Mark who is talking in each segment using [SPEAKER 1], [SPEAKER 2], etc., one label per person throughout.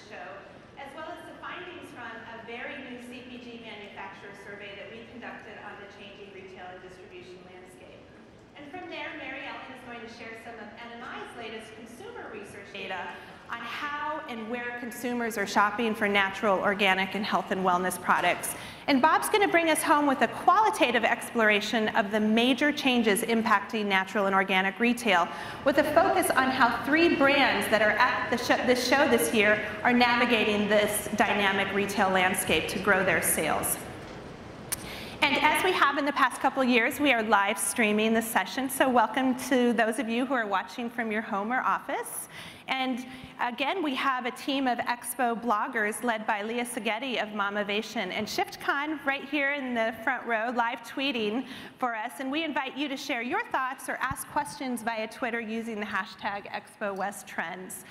[SPEAKER 1] show, as well as the findings from a very new Cpg manufacturer survey that we conducted on the changing retail and distribution landscape. And from there, Mary Ellen is going to share some of NMI's latest consumer research data on how and where consumers are shopping for natural, organic, and health and wellness products. And Bob's going to bring us home with a qualitative exploration of the major changes impacting natural and organic retail, with a focus on how 3 brands that are at this show this year are navigating this dynamic retail landscape to grow their sales. And as we have in the past couple years, we are live streaming this session, so welcome to those of you who are watching from your home or office. And again, we have a team of Expo bloggers led by Leah Segedi of Momavation and ShiftCon right here in the front row, live tweeting for us. And we invite you to share your thoughts or ask questions via Twitter using the hashtag Expo West Trends.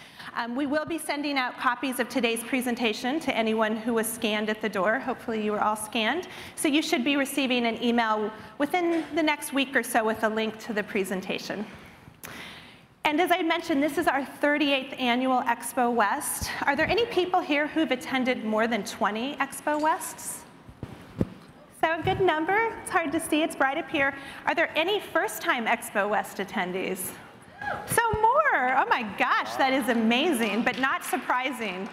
[SPEAKER 1] We will be sending out copies of today's presentation to anyone who was scanned at the door. Hopefully you were all scanned. So you should be receiving an email within the next week or so with a link to the presentation. And as I mentioned, this is our 38th annual Expo West. Are there any people here who've attended more than 20 Expo Wests? So a good number. It's hard to see. It's right up here. Are there any first-time Expo West attendees? So more. Oh my gosh, that is amazing, but not surprising.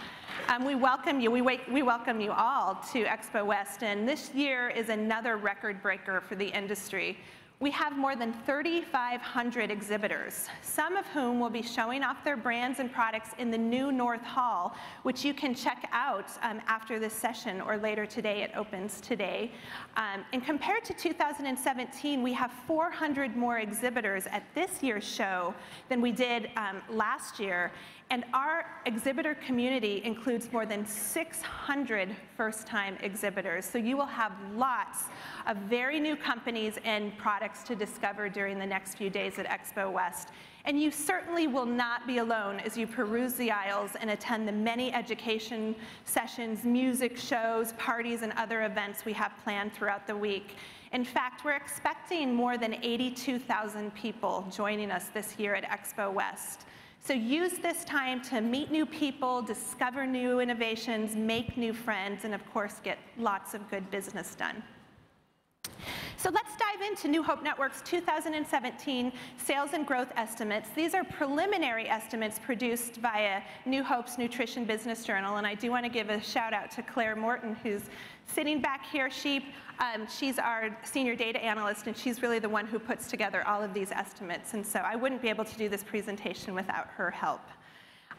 [SPEAKER 1] We welcome you. We welcome you all to Expo West, and this year is another record breaker for the industry. We have more than 3,500 exhibitors, some of whom will be showing off their brands and products in the new North Hall, which you can check out after this session or later today. It opens today. And compared to 2017, we have 400 more exhibitors at this year's show than we did last year. And our exhibitor community includes more than 600 first-time exhibitors. So you will have lots of very new companies and products to discover during the next few days at Expo West. And you certainly will not be alone as you peruse the aisles and attend the many education sessions, music shows, parties, and other events we have planned throughout the week. In fact, we're expecting more than 82,000 people joining us this year at Expo West. So use this time to meet new people, discover new innovations, make new friends, and of course, get lots of good business done. So let's dive into New Hope Network's 2017 sales and growth estimates. These are preliminary estimates produced via New Hope's Nutrition Business Journal, and I do want to give a shout out to Claire Morton, who's sitting back here. She's our senior data analyst, and she's really the one who puts together all of these estimates, and so I wouldn't be able to do this presentation without her help.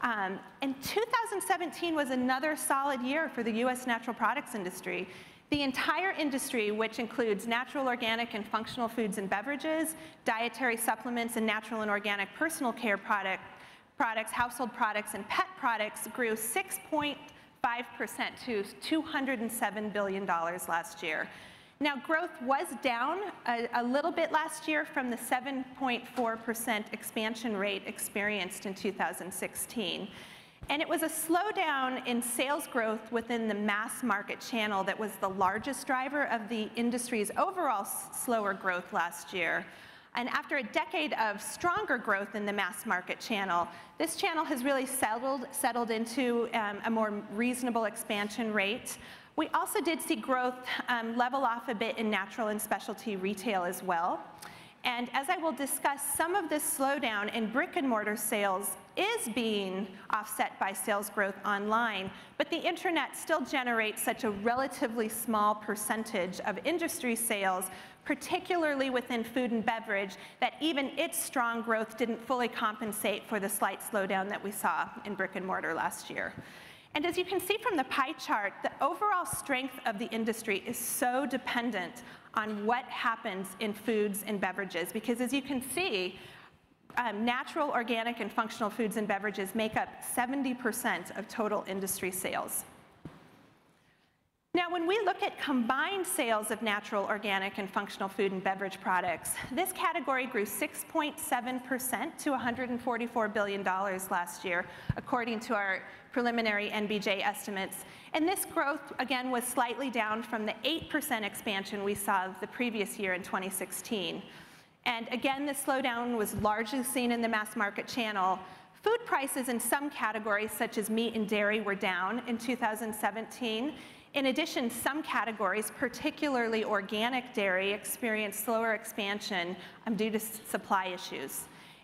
[SPEAKER 1] And 2017 was another solid year for the US natural products industry. The entire industry, which includes natural, organic, and functional foods and beverages, dietary supplements, and natural and organic personal care products, household products, and pet products, grew 6.5% to $207 billion last year. Now, growth was down a little bit last year from the 7.4% expansion rate experienced in 2016. And it was a slowdown in sales growth within the mass market channel that was the largest driver of the industry's overall slower growth last year. And after a decade of stronger growth in the mass market channel, this channel has really settled into a more reasonable expansion rate. We also did see growth level off a bit in natural and specialty retail as well. And as I will discuss, some of this slowdown in brick-and-mortar sales is being offset by sales growth online, but the internet still generates such a relatively small percentage of industry sales, particularly within food and beverage, that even its strong growth didn't fully compensate for the slight slowdown that we saw in brick-and-mortar last year. And as you can see from the pie chart, the overall strength of the industry is so dependent on what happens in foods and beverages, because as you can see, natural, organic, and functional foods and beverages make up 70% of total industry sales. Now, when we look at combined sales of natural, organic, and functional food and beverage products, this category grew 6.7% to $144 billion last year, according to our preliminary NBJ estimates. And this growth, again, was slightly down from the 8% expansion we saw the previous year in 2016. And again, this slowdown was largely seen in the mass market channel, Food prices in some categories, such as meat and dairy, were down in 2017. In addition, some categories, particularly organic dairy, experienced slower expansion due to supply issues.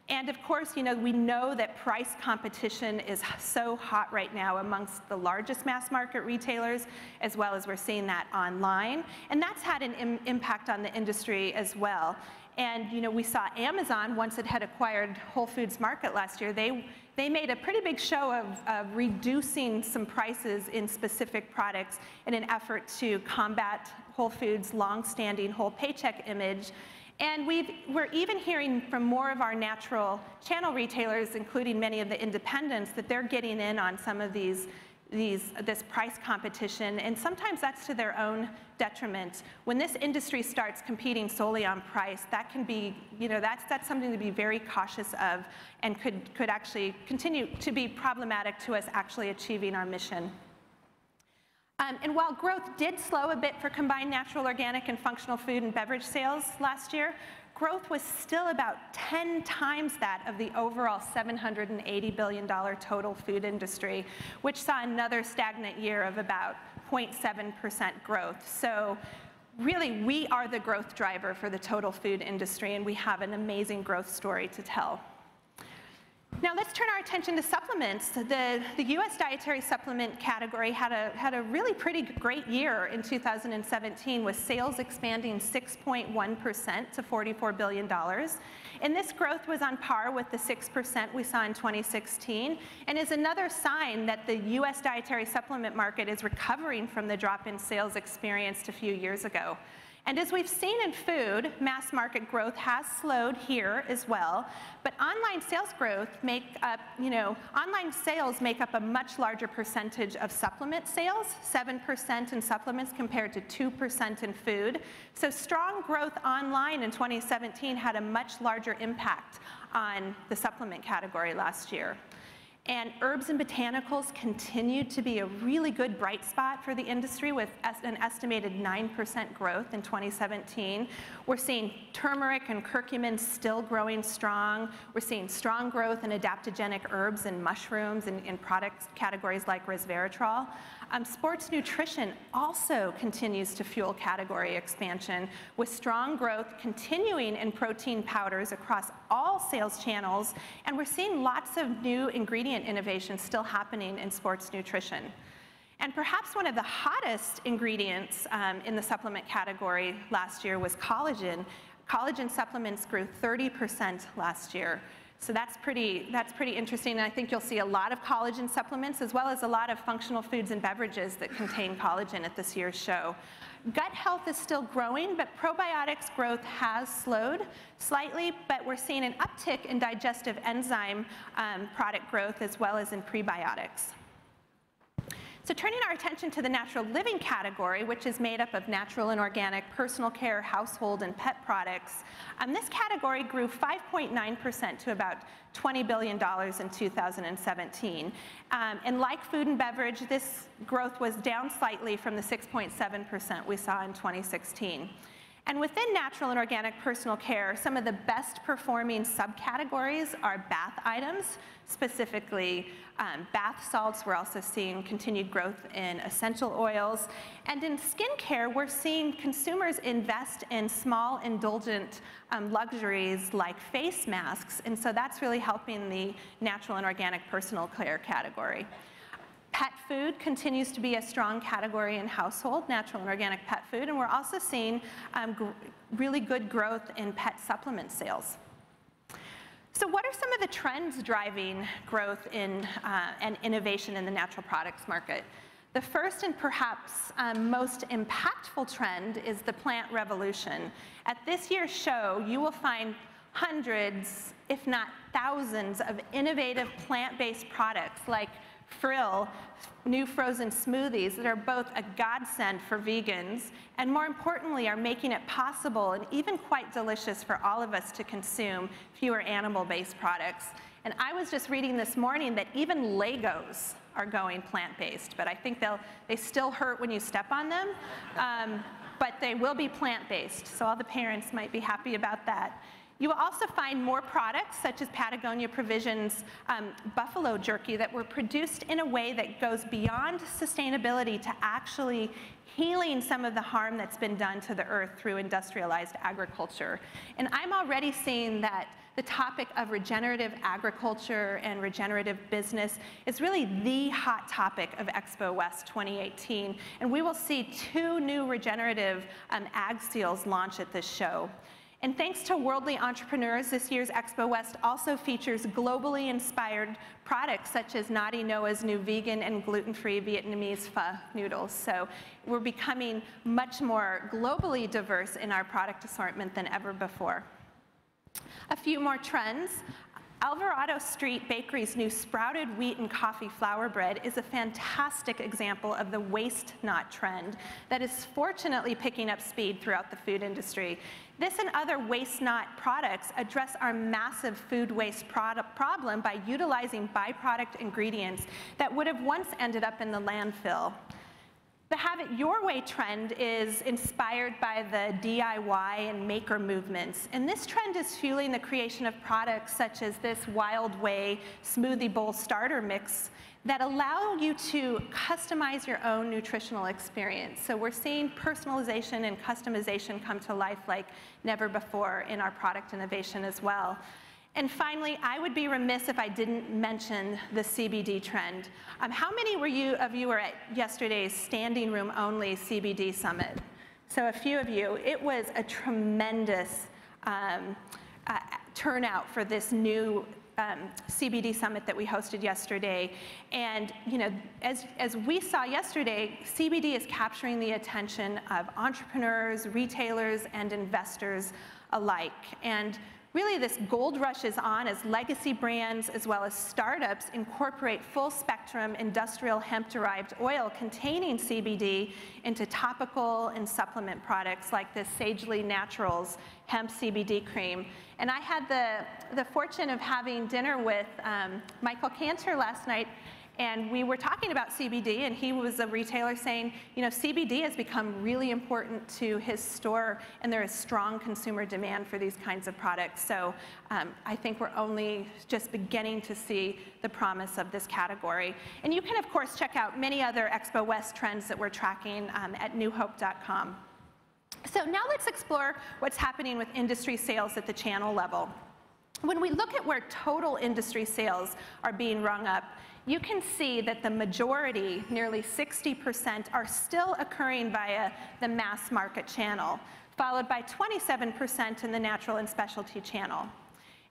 [SPEAKER 1] And of course, we know that price competition is so hot right now amongst the largest mass market retailers, as well as we're seeing that online. And that's had an impact on the industry as well. And we saw Amazon, once it had acquired Whole Foods Market last year, they made a pretty big show of reducing some prices in specific products in an effort to combat Whole Foods' long-standing whole paycheck image. And we're even hearing from more of our natural channel retailers, including many of the independents, that they're getting in on some of this price competition, and sometimes that's to their own detriment. When this industry starts competing solely on price, that can be, that's something to be very cautious of, and could actually continue to be problematic to us actually achieving our mission. And while growth did slow a bit for combined natural, organic, and functional food and beverage sales last year, growth was still about 10 times that of the overall $780 billion total food industry, which saw another stagnant year of about 0.7% growth. So really, we are the growth driver for the total food industry, and we have an amazing growth story to tell. Now let's turn our attention to supplements. The U.S. dietary supplement category had a really pretty great year in 2017, with sales expanding 6.1% to $44 billion. And this growth was on par with the 6% we saw in 2016, and is another sign that the U.S. dietary supplement market is recovering from the drop in sales experienced a few years ago. And as we've seen in food, mass market growth has slowed here as well, but online sales growth online sales make up a much larger percentage of supplement sales, 7% in supplements compared to 2% in food. So strong growth online in 2017 had a much larger impact on the supplement category last year. And herbs and botanicals continued to be a really good bright spot for the industry, with an estimated 9% growth in 2017. We're seeing turmeric and curcumin still growing strong. We're seeing strong growth in adaptogenic herbs and mushrooms in product categories like resveratrol. Sports nutrition also continues to fuel category expansion, with strong growth continuing in protein powders across all sales channels, and we're seeing lots of new ingredient innovation still happening in sports nutrition. And perhaps one of the hottest ingredients in the supplement category last year was collagen. Collagen supplements grew 30% last year. So that's pretty interesting, and I think you'll see a lot of collagen supplements, as well as a lot of functional foods and beverages that contain collagen at this year's show. Gut health is still growing, but probiotics growth has slowed slightly, but we're seeing an uptick in digestive enzyme product growth, as well as in prebiotics. So turning our attention to the natural living category, which is made up of natural and organic personal care, household, and pet products, this category grew 5.9% to about $20 billion in 2017. And like food and beverage, this growth was down slightly from the 6.7% we saw in 2016. And within natural and organic personal care, some of the best performing subcategories are bath items, specifically bath salts. We're also seeing continued growth in essential oils. And in skincare, we're seeing consumers invest in small, indulgent luxuries like face masks. And so that's really helping the natural and organic personal care category. Pet food continues to be a strong category in household, natural and organic pet food, and we're also seeing really good growth in pet supplement sales. So what are some of the trends driving growth and innovation in the natural products market? The first and perhaps most impactful trend is the plant revolution. At this year's show, you will find hundreds, if not thousands, of innovative plant-based products like Frill, new frozen smoothies that are both a godsend for vegans, and more importantly, are making it possible and even quite delicious for all of us to consume fewer animal-based products. And I was just reading this morning that even Legos are going plant-based, but I think they still hurt when you step on them, but they will be plant-based, so all the parents might be happy about that. You will also find more products, such as Patagonia Provisions buffalo jerky, that were produced in a way that goes beyond sustainability to actually healing some of the harm that's been done to the earth through industrialized agriculture. And I'm already seeing that the topic of regenerative agriculture and regenerative business is really the hot topic of Expo West 2018. And we will see 2 new regenerative ag seals launch at this show. And thanks to worldly entrepreneurs, this year's Expo West also features globally inspired products such as Naughty Noah's new vegan and gluten-free Vietnamese pho noodles. So we're becoming much more globally diverse in our product assortment than ever before. A few more trends. Alvarado Street Bakery's new sprouted wheat and coffee flour bread is a fantastic example of the waste not trend that is fortunately picking up speed throughout the food industry. This and other waste not products address our massive food waste problem by utilizing byproduct ingredients that would have once ended up in the landfill. The Have It Your Way trend is inspired by the DIY and maker movements, and this trend is fueling the creation of products such as this Wild Way smoothie bowl starter mix that allow you to customize your own nutritional experience. So we're seeing personalization and customization come to life like never before in our product innovation as well. And finally, I would be remiss if I didn't mention the CBD trend. How many of you were at yesterday's standing room only CBD summit? So a few of you. It was a tremendous turnout for this new CBD summit that we hosted yesterday. And you know, as we saw yesterday, CBD is capturing the attention of entrepreneurs, retailers, and investors alike. And really, this gold rush is on as legacy brands as well as startups incorporate full-spectrum industrial hemp-derived oil containing CBD into topical and supplement products like this Sagely Naturals hemp CBD cream. And I had the fortune of having dinner with Michael Cantor last night, and we were talking about CBD, and he was a retailer saying, you know, CBD has become really important to his store, and there is strong consumer demand for these kinds of products. So I think we're only just beginning to see the promise of this category. And you can, of course, check out many other Expo West trends that we're tracking at newhope.com. So now let's explore what's happening with industry sales at the channel level. When we look at where total industry sales are being rung up, you can see that the majority, nearly 60%, are still occurring via the mass market channel, followed by 27% in the natural and specialty channel.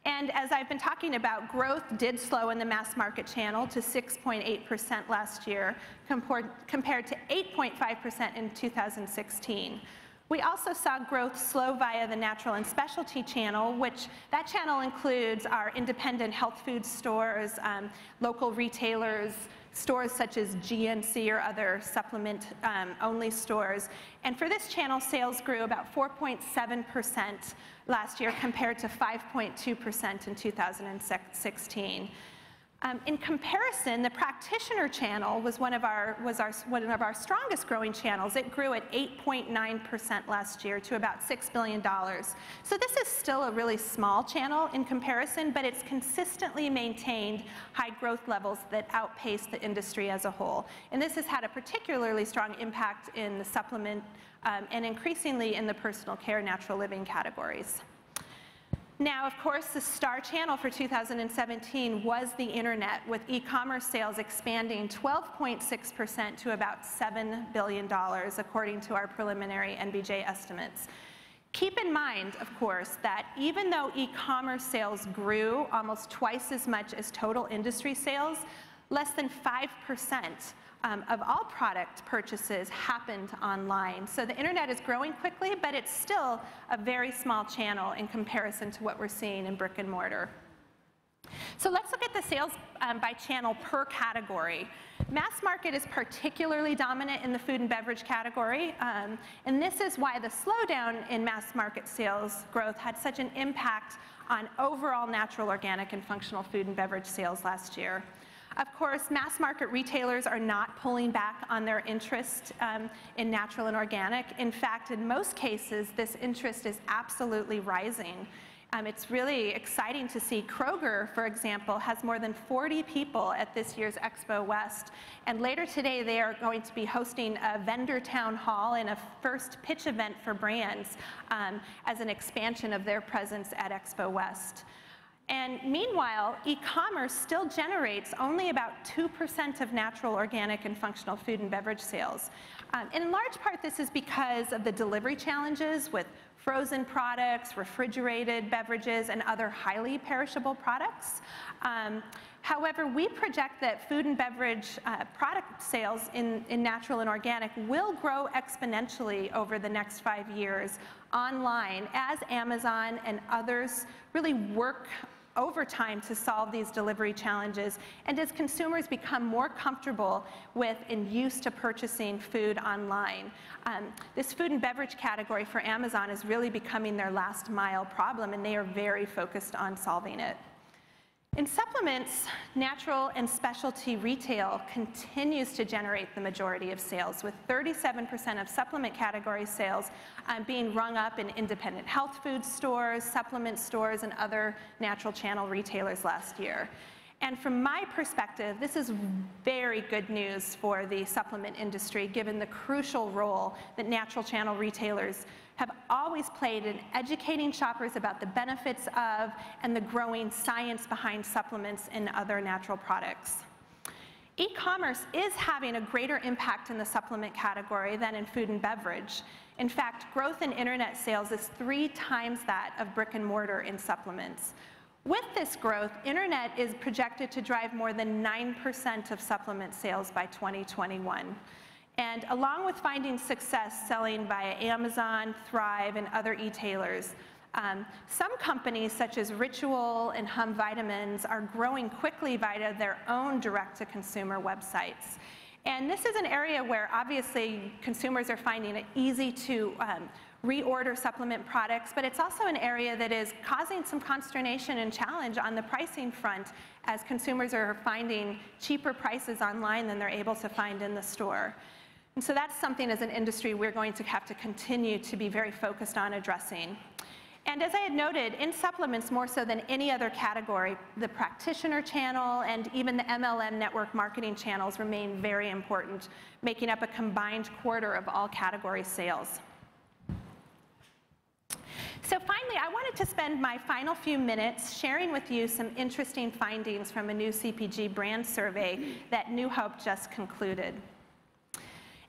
[SPEAKER 1] And as I've been talking about, growth did slow in the mass market channel to 6.8% last year, compared to 8.5% in 2016. We also saw growth slow via the natural and specialty channel, which that channel includes our independent health food stores, local retailers, stores such as GNC or other supplement-only stores. And for this channel, sales grew about 4.7% last year compared to 5.2% in 2016. In comparison, the practitioner channel was one of our strongest growing channels. It grew at 8.9% last year to about $6 billion. So this is still a really small channel in comparison, but it's consistently maintained high growth levels that outpace the industry as a whole. And this has had a particularly strong impact in the supplement and increasingly in the personal care, natural living categories. Now, of course, the star channel for 2017 was the internet, with e-commerce sales expanding 12.6% to about $7 billion, according to our preliminary NBJ estimates. Keep in mind, of course, that even though e-commerce sales grew almost twice as much as total industry sales, less than 5% of all product purchases happened online. So the internet is growing quickly, but it's still a very small channel in comparison to what we're seeing in brick and mortar. So let's look at the sales by channel per category. Mass market is particularly dominant in the food and beverage category, and this is why the slowdown in mass market sales growth had such an impact on overall natural, organic, and functional food and beverage sales last year. Of course, mass market retailers are not pulling back on their interest in natural and organic. In fact, in most cases, this interest is absolutely rising. It's really exciting to see Kroger, for example, has more than 40 people at this year's Expo West. And later today, they are going to be hosting a vendor town hall and a first pitch event for brands as an expansion of their presence at Expo West. And meanwhile, e-commerce still generates only about 2% of natural, organic, and functional food and beverage sales. In large part, this is because of the delivery challenges with frozen products, refrigerated beverages, and other highly perishable products. However, we project that food and beverage product sales in natural and organic will grow exponentially over the next 5 years online as Amazon and others really work overtime to solve these delivery challenges, and as consumers become more comfortable with and used to purchasing food online. This food and beverage category for Amazon is really becoming their last mile problem, and they are very focused on solving it. In supplements, natural and specialty retail continues to generate the majority of sales, with 37% of supplement category sales being rung up in independent health food stores, supplement stores, and other natural channel retailers last year. And from my perspective, this is very good news for the supplement industry, given the crucial role that natural channel retailers have always played in educating shoppers about the benefits of and the growing science behind supplements and other natural products. E-commerce is having a greater impact in the supplement category than in food and beverage. In fact, growth in internet sales is 3 times that of brick and mortar in supplements. With this growth, internet is projected to drive more than 9% of supplement sales by 2021. And along with finding success selling via Amazon, Thrive, and other e-tailers, some companies such as Ritual and Hum Vitamins are growing quickly via their own direct-to-consumer websites. And this is an area where obviously consumers are finding it easy to reorder supplement products, but it's also an area that is causing some consternation and challenge on the pricing front as consumers are finding cheaper prices online than they're able to find in the store. And so that's something as an industry we're going to have to continue to be very focused on addressing. And as I had noted, in supplements more so than any other category, the practitioner channel and even the MLM network marketing channels remain very important, making up a combined quarter of all category sales. So finally, I wanted to spend my final few minutes sharing with you some interesting findings from a new CPG brand survey that New Hope just concluded.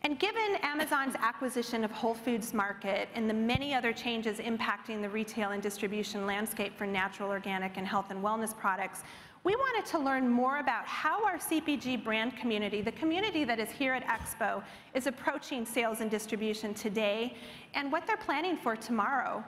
[SPEAKER 1] And given Amazon's acquisition of Whole Foods Market and the many other changes impacting the retail and distribution landscape for natural, organic, and health and wellness products, we wanted to learn more about how our CPG brand community, the community that is here at Expo, is approaching sales and distribution today and what they're planning for tomorrow.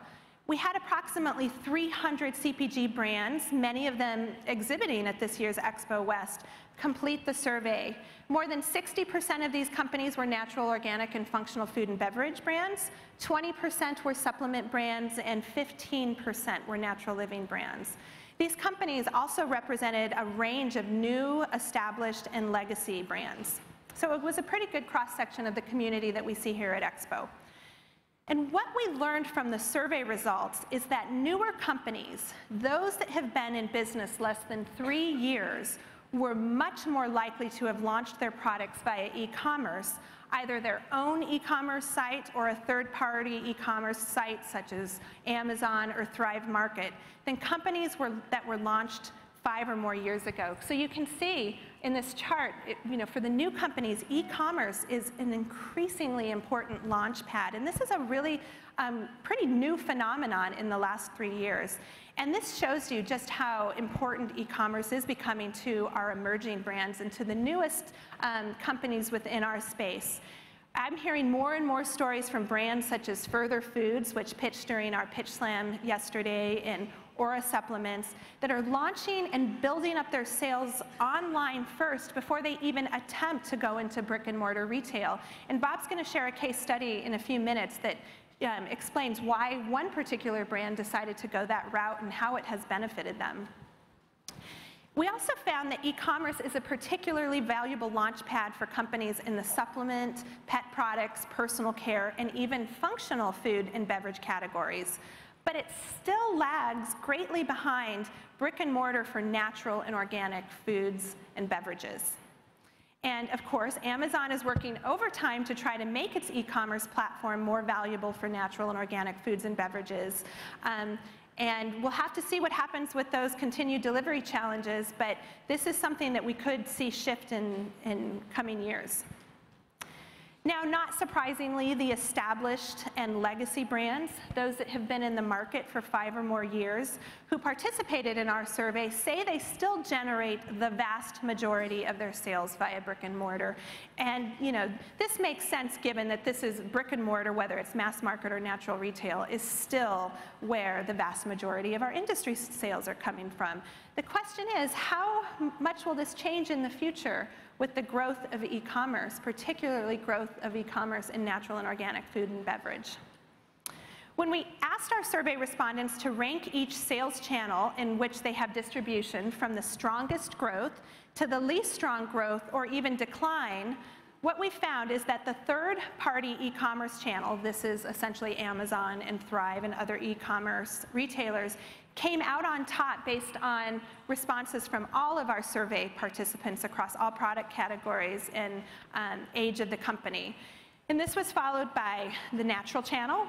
[SPEAKER 1] We had approximately 300 CPG brands, many of them exhibiting at this year's Expo West, complete the survey. More than 60% of these companies were natural, organic, and functional food and beverage brands, 20% were supplement brands, and 15% were natural living brands. These companies also represented a range of new, established, and legacy brands. So it was a pretty good cross-section of the community that we see here at Expo. And what we learned from the survey results is that newer companies, those that have been in business less than 3 years, were much more likely to have launched their products via e-commerce, either their own e-commerce site or a third-party e-commerce site such as Amazon or Thrive Market, than companies that were launched 5 or more years ago. So you can see in this chart, for the new companies, e-commerce is an increasingly important launch pad. And this is a really pretty new phenomenon in the last 3 years. And this shows you just how important e-commerce is becoming to our emerging brands and to the newest companies within our space. I'm hearing more and more stories from brands such as Further Foods, which pitched during our Pitch Slam yesterday, and Aura Supplements, that are launching and building up their sales online first before they even attempt to go into brick and mortar retail. And Bob's going to share a case study in a few minutes that explains why one particular brand decided to go that route and how it has benefited them. We also found that e-commerce is a particularly valuable launch pad for companies in the supplement, pet products, personal care, and even functional food and beverage categories. but it still lags greatly behind brick and mortar for natural and organic foods and beverages. And of course, Amazon is working overtime to try to make its e-commerce platform more valuable for natural and organic foods and beverages. And we'll have to see what happens with those continued delivery challenges, but this is something that we could see shift in coming years. Now, not surprisingly, the established and legacy brands, those that have been in the market for 5 or more years, who participated in our survey, say they still generate the vast majority of their sales via brick and mortar. And this makes sense given that this is brick and mortar, whether it's mass market or natural retail, is still where the vast majority of our industry sales are coming from. The question is, how much will this change in the future with the growth of e-commerce, particularly growth of e-commerce in natural and organic food and beverage? When we asked our survey respondents to rank each sales channel in which they have distribution from the strongest growth to the least strong growth or even decline, what we found is that the third-party e-commerce channel, this is essentially Amazon and Thrive and other e-commerce retailers, came out on top based on responses from all of our survey participants across all product categories and age of the company. And this was followed by the natural channel,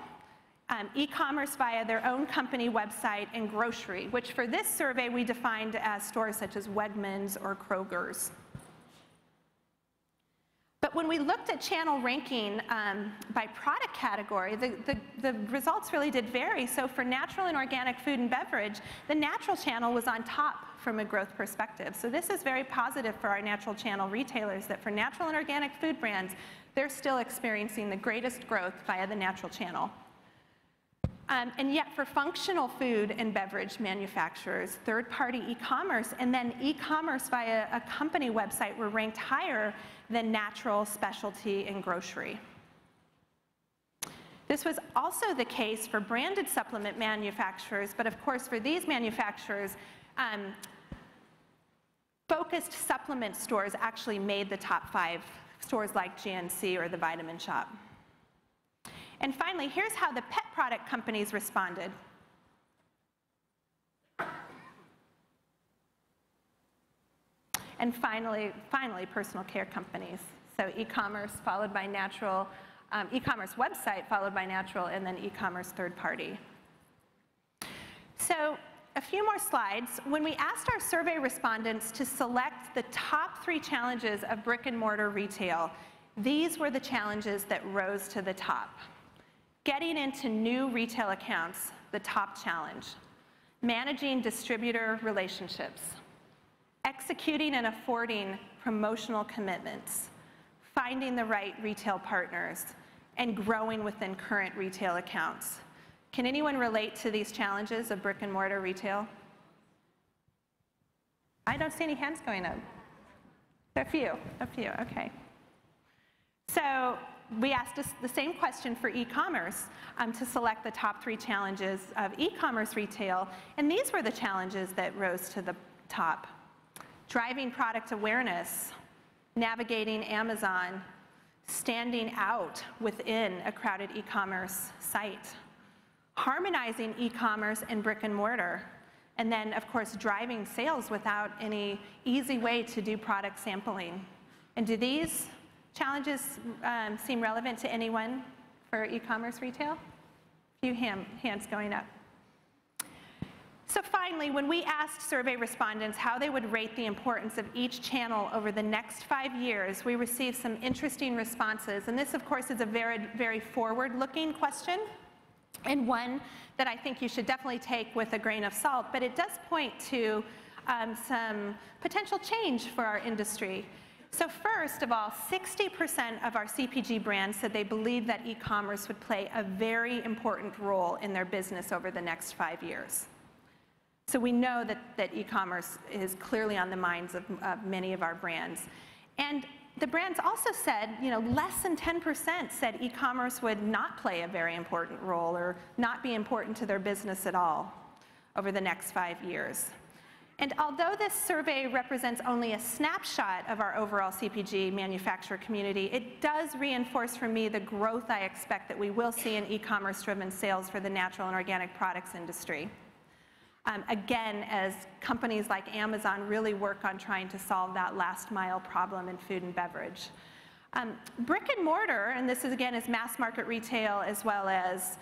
[SPEAKER 1] e-commerce via their own company website, and grocery, which for this survey we defined as stores such as Wegmans or Kroger's. But when we looked at channel ranking by product category, the results really did vary. So for natural and organic food and beverage, the natural channel was on top from a growth perspective. So this is very positive for our natural channel retailers, that for natural and organic food brands, they're still experiencing the greatest growth via the natural channel. And yet for functional food and beverage manufacturers, third-party e-commerce and then e-commerce via a company website were ranked higher than natural, specialty, and grocery. This was also the case for branded supplement manufacturers, but of course for these manufacturers, focused supplement stores actually made the top 5, stores like GNC or the Vitamin Shoppe. And finally, here's how the pet product companies responded. And finally, personal care companies. So e-commerce followed by natural, e-commerce website followed by natural, and then e-commerce third party. So a few more slides. When we asked our survey respondents to select the top 3 challenges of brick and mortar retail, these were the challenges that rose to the top. Getting into new retail accounts, the top challenge. Managing distributor relationships. Executing and affording promotional commitments. Finding the right retail partners. And growing within current retail accounts. Can anyone relate to these challenges of brick and mortar retail? I don't see any hands going up. A few, okay. So we asked us the same question for e-commerce to select the top 3 challenges of e-commerce retail, and these were the challenges that rose to the top. Driving product awareness, navigating Amazon, standing out within a crowded e-commerce site, harmonizing e-commerce and brick and mortar, and then of course driving sales without any easy way to do product sampling. And do these challenges seem relevant to anyone for e-commerce retail? A few hands going up. So finally, when we asked survey respondents how they would rate the importance of each channel over the next 5 years, we received some interesting responses. And this, of course, is a very, very forward-looking question, and one that I think you should definitely take with a grain of salt, but it does point to some potential change for our industry. So first of all, 60% of our CPG brands said they believe that e-commerce would play a very important role in their business over the next 5 years. So we know that e-commerce is clearly on the minds of many of our brands. And the brands also said, less than 10% said e-commerce would not play a very important role or not be important to their business at all over the next 5 years. And although this survey represents only a snapshot of our overall CPG manufacturer community, it does reinforce for me the growth I expect that we will see in e-commerce driven sales for the natural and organic products industry. Again, as companies like Amazon really work on trying to solve that last mile problem in food and beverage. Brick and mortar, and this is again is mass market retail as well as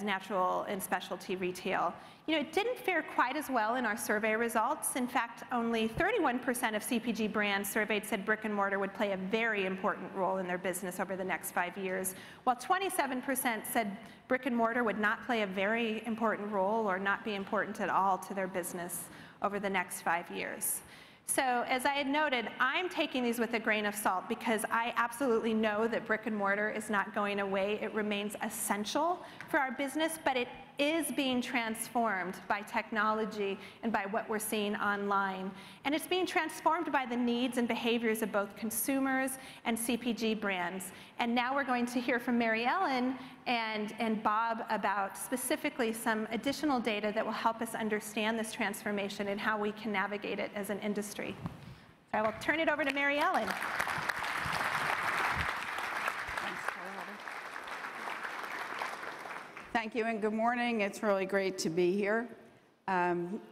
[SPEAKER 1] natural and specialty retail. You know, it didn't fare quite as well in our survey results. In fact, only 31% of CPG brands surveyed said brick and mortar would play a very important role in their business over the next 5 years, while 27% said brick and mortar would not play a very important role or not be important at all to their business over the next 5 years. So as I had noted, I'm taking these with a grain of salt because I absolutely know that brick and mortar is not going away. It remains essential for our business, but it is being transformed by technology and by what we're seeing online. And it's being transformed by the needs and behaviors of both consumers and CPG brands. And now we're going to hear from Mary Ellen and Bob about specifically some additional data that will help us understand this transformation and how we can navigate it as an industry. So I will turn it over to Mary Ellen.
[SPEAKER 2] Thank you and good morning. It's really great to be here.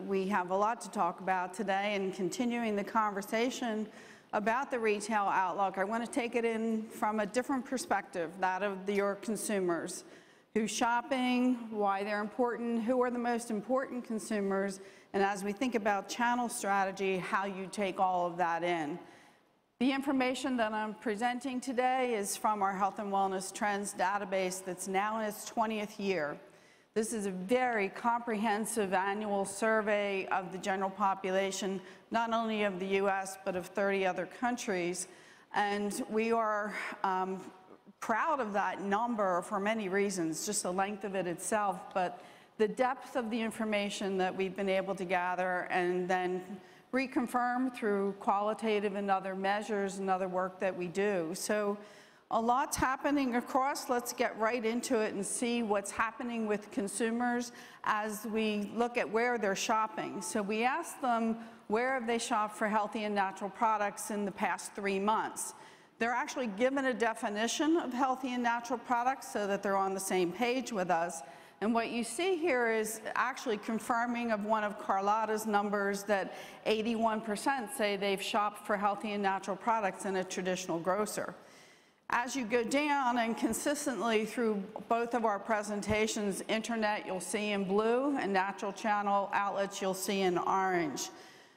[SPEAKER 2] We have a lot to talk about today, and continuing the conversation about the retail outlook, I want to take it in from a different perspective, that of your consumers. Who's shopping, why they're important, who are the most important consumers, and as we think about channel strategy, how you take all of that in. The information that I'm presenting today is from our Health and Wellness Trends database that's now in its 20th year. This is a very comprehensive annual survey of the general population, not only of the US, but of 30 other countries. And we are proud of that number for many reasons, just the length of it itself, but the depth of the information that we've been able to gather and then reconfirm through qualitative and other measures and other work that we do. So a lot's happening across. Let's get right into it and see what's happening with consumers as we look at where they're shopping. So we asked them where have they shopped for healthy and natural products in the past 3 months. They're actually given a definition of healthy and natural products so that they're on the same page with us. And what you see here is actually confirming of one of Carlotta's numbers that 81% say they've shopped for healthy and natural products in a traditional grocer. As you go down and consistently through both of our presentations, internet you'll see in blue and natural channel outlets you'll see in orange.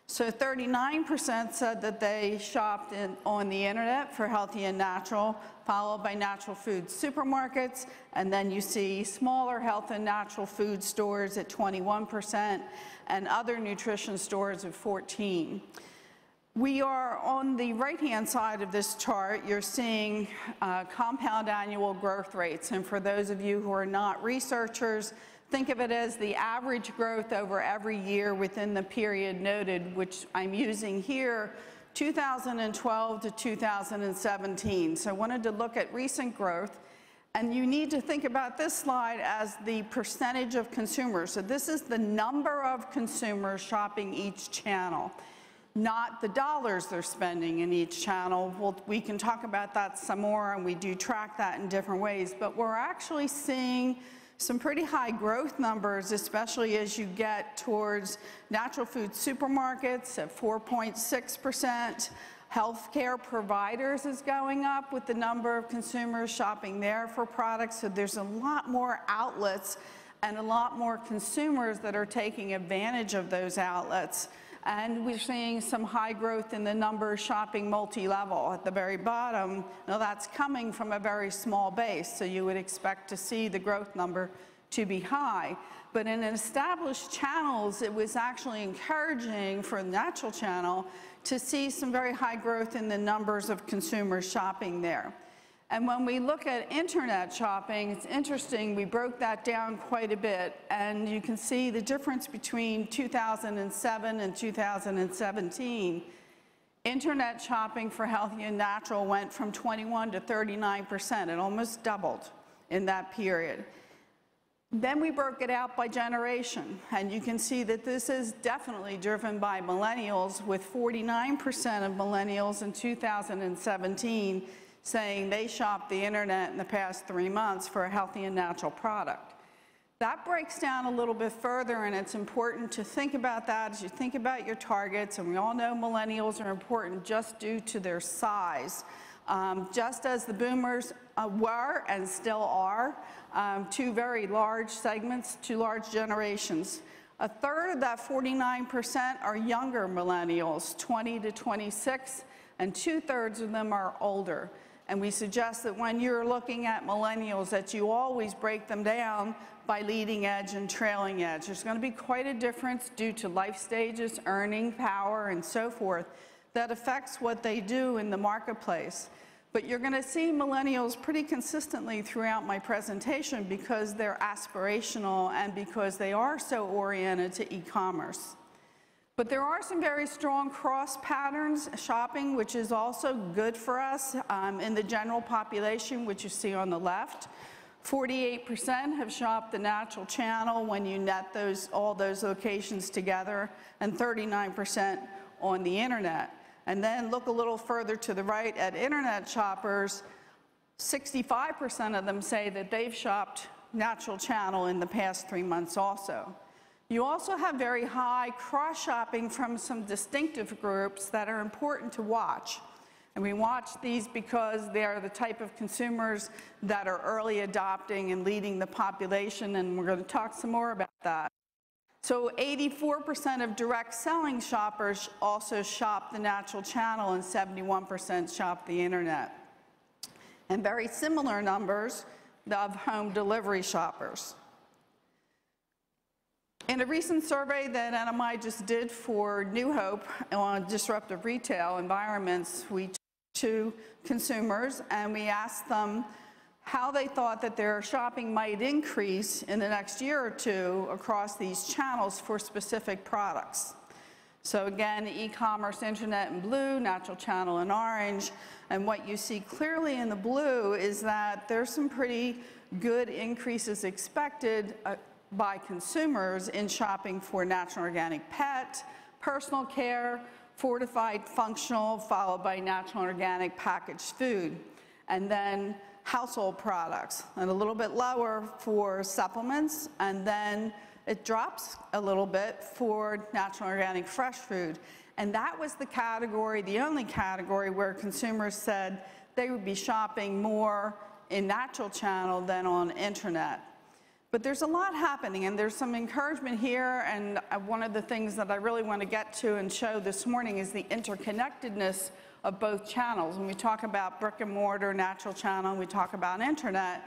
[SPEAKER 2] So 39% said that they shopped on the internet for healthy and natural, followed by natural food supermarkets, and then you see smaller health and natural food stores at 21% and other nutrition stores at 14%. We are on the right-hand side of this chart, you're seeing compound annual growth rates. And for those of you who are not researchers, think of it as the average growth over every year within the period noted, which I'm using here, 2012 to 2017. So I wanted to look at recent growth. And you need to think about this slide as the percentage of consumers. So this is the number of consumers shopping each channel, not the dollars they're spending in each channel. We can talk about that some more, and we do track that in different ways. But we're actually seeing some pretty high growth numbers, especially as you get towards natural food supermarkets at 4.6%. Healthcare providers is going up with the number of consumers shopping there for products. So there's a lot more outlets and a lot more consumers that are taking advantage of those outlets. And we're seeing some high growth in the number shopping multi-level at the very bottom. Now that's coming from a very small base, so you would expect to see the growth number to be high. But in established channels, it was actually encouraging for the natural channel to see some very high growth in the numbers of consumers shopping there. And when we look at internet shopping, it's interesting, we broke that down quite a bit, and you can see the difference between 2007 and 2017. Internet shopping for healthy and natural went from 21 to 39%. It almost doubled in that period. Then we broke it out by generation, and you can see that this is definitely driven by millennials, with 49% of millennials in 2017 saying they shopped the internet in the past 3 months for a healthy and natural product. That breaks down a little bit further, and it's important to think about that as you think about your targets, and we all know millennials are important just due to their size. Just as the boomers were and still are, two very large segments, two large generations. A third of that 49% are younger millennials, 20 to 26, and 2/3 of them are older. And we suggest that when you're looking at millennials that you always break them down by leading edge and trailing edge. There's going to be quite a difference due to life stages, earning power, and so forth that affects what they do in the marketplace. But you're going to see millennials pretty consistently throughout my presentation because they're aspirational and because they are so oriented to e-commerce. But there are some very strong cross patterns shopping, which is also good for us in the general population, which you see on the left. 48% have shopped the natural channel when you net all those locations together, and 39% on the internet. And then look a little further to the right at internet shoppers, 65% of them say that they've shopped natural channel in the past 3 months also. You also have very high cross-shopping from some distinctive groups that are important to watch. And we watch these because they are the type of consumers that are early adopting and leading the population, and we're going to talk some more about that. So 84% of direct selling shoppers also shop the natural channel, and 71% shop the internet. And very similar numbers of home delivery shoppers. In a recent survey that NMI just did for New Hope on disruptive retail environments, we talked to consumers and we asked them how they thought that their shopping might increase in the next year or two across these channels for specific products. So again, e-commerce, internet in blue, natural channel in orange, and what you see clearly in the blue is that there's some pretty good increases expected by consumers in shopping for natural organic pet, personal care, fortified functional, followed by natural and organic packaged food, and then household products, and a little bit lower for supplements, and then it drops a little bit for natural and organic fresh food. And that was the category, the only category where consumers said they would be shopping more in natural channel than on internet. But there's a lot happening, and there's some encouragement here, and one of the things that I really want to get to and show this morning is the interconnectedness of both channels. When we talk about brick and mortar, natural channel, and we talk about internet,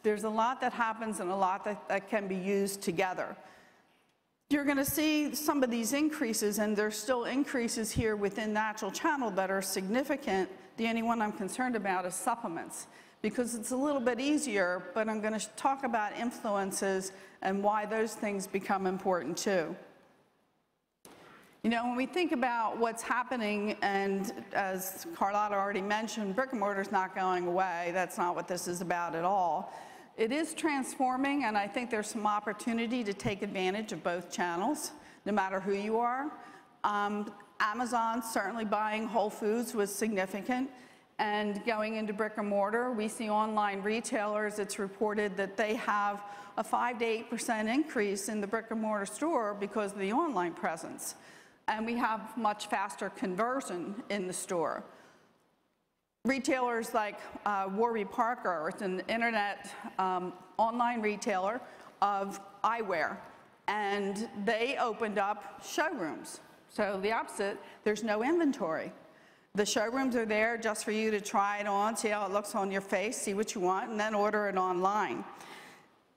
[SPEAKER 2] there's a lot that happens and a lot that can be used together. You're going to see some of these increases, and there's still increases here within natural channel that are significant. The only one I'm concerned about is supplements, because it's a little bit easier, but I'm going to talk about influences and why those things become important too. You know, when we think about what's happening, and as Carlotta already mentioned, brick and mortar is not going away. That's not what this is about at all. It is transforming, and I think there's some opportunity to take advantage of both channels, no matter who you are. Amazon certainly buying Whole Foods was significant. And going into brick and mortar, we see online retailers, it's reported that they have a 5 to 8% increase in the brick and mortar store because of the online presence. And we have much faster conversion in the store. Retailers like Warby Parker, it's an internet online retailer of eyewear, and they opened up showrooms. So the opposite, there's no inventory. The showrooms are there just for you to try it on, see how it looks on your face, see what you want, and then order it online.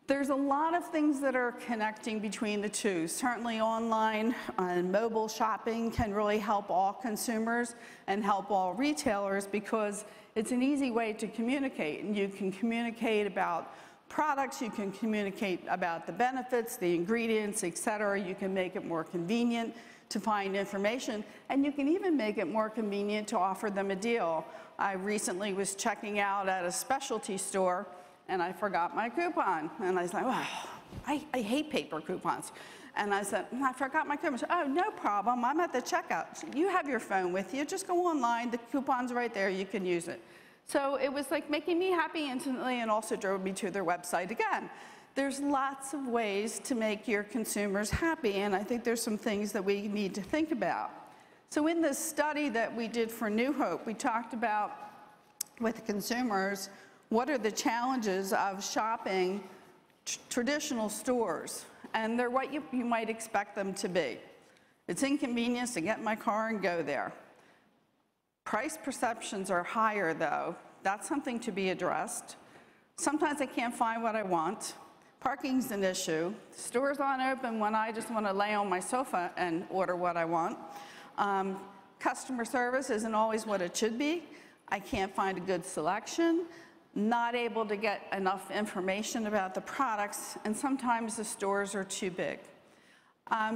[SPEAKER 2] There's a lot of things that are connecting between the two. Certainly online and mobile shopping can really help all consumers and help all retailers because it's an easy way to communicate. And you can communicate about products, you can communicate about the benefits, the ingredients, etc. You can make it more convenient to find information, and you can even make it more convenient to offer them a deal. I recently was checking out at a specialty store, and I forgot my coupon, and I was like, wow, I hate paper coupons. And I said, I forgot my coupons. Oh, no problem, I'm at the checkout. You have your phone with you, just go online, the coupon's right there, you can use it. So it was like making me happy instantly and also drove me to their website again. There's lots of ways to make your consumers happy, and I think there's some things that we need to think about. So in this study that we did for New Hope, we talked about with consumers, what are the challenges of shopping traditional stores? And they're what you might expect them to be. It's inconvenience to get in my car and go there. Price perceptions are higher, though. That's something to be addressed. Sometimes I can't find what I want. Parking's an issue. Stores aren't open when I just want to lay on my sofa and order what I want. Customer service isn't always what it should be. I can't find a good selection. Not able to get enough information about the products, and sometimes the stores are too big.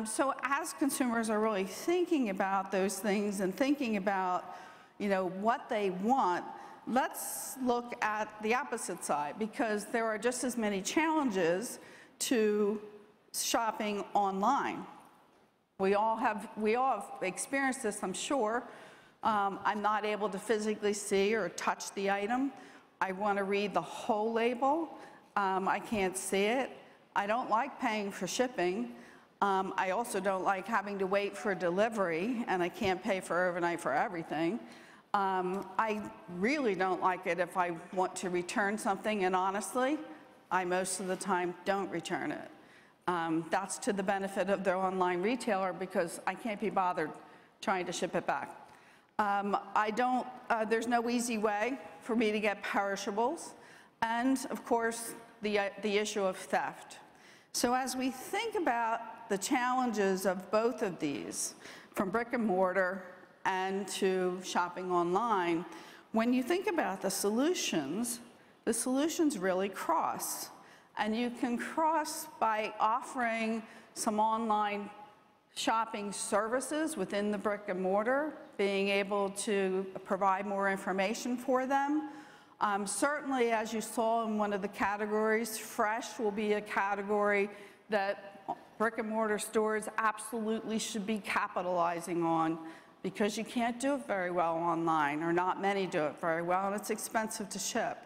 [SPEAKER 2] So as consumers are really thinking about those things and thinking about, what they want, let's look at the opposite side, because there are just as many challenges to shopping online. We all have experienced this, I'm sure. I'm not able to physically see or touch the item. I want to read the whole label. I can't see it. I don't like paying for shipping. I also don't like having to wait for delivery, and I can't pay for overnight for everything. I really don't like it if I want to return something, and honestly, I most of the time don't return it. That's to the benefit of their online retailer because I can't be bothered trying to ship it back. There's no easy way for me to get perishables, and of course, the issue of theft. So as we think about the challenges of both of these, from brick and mortar and to shopping online, when you think about the solutions really cross. And you can cross by offering some online shopping services within the brick and mortar, being able to provide more information for them. Certainly, as you saw in one of the categories, fresh will be a category that brick and mortar stores absolutely should be capitalizing on, because you can't do it very well online, or not many do it very well, and it's expensive to ship.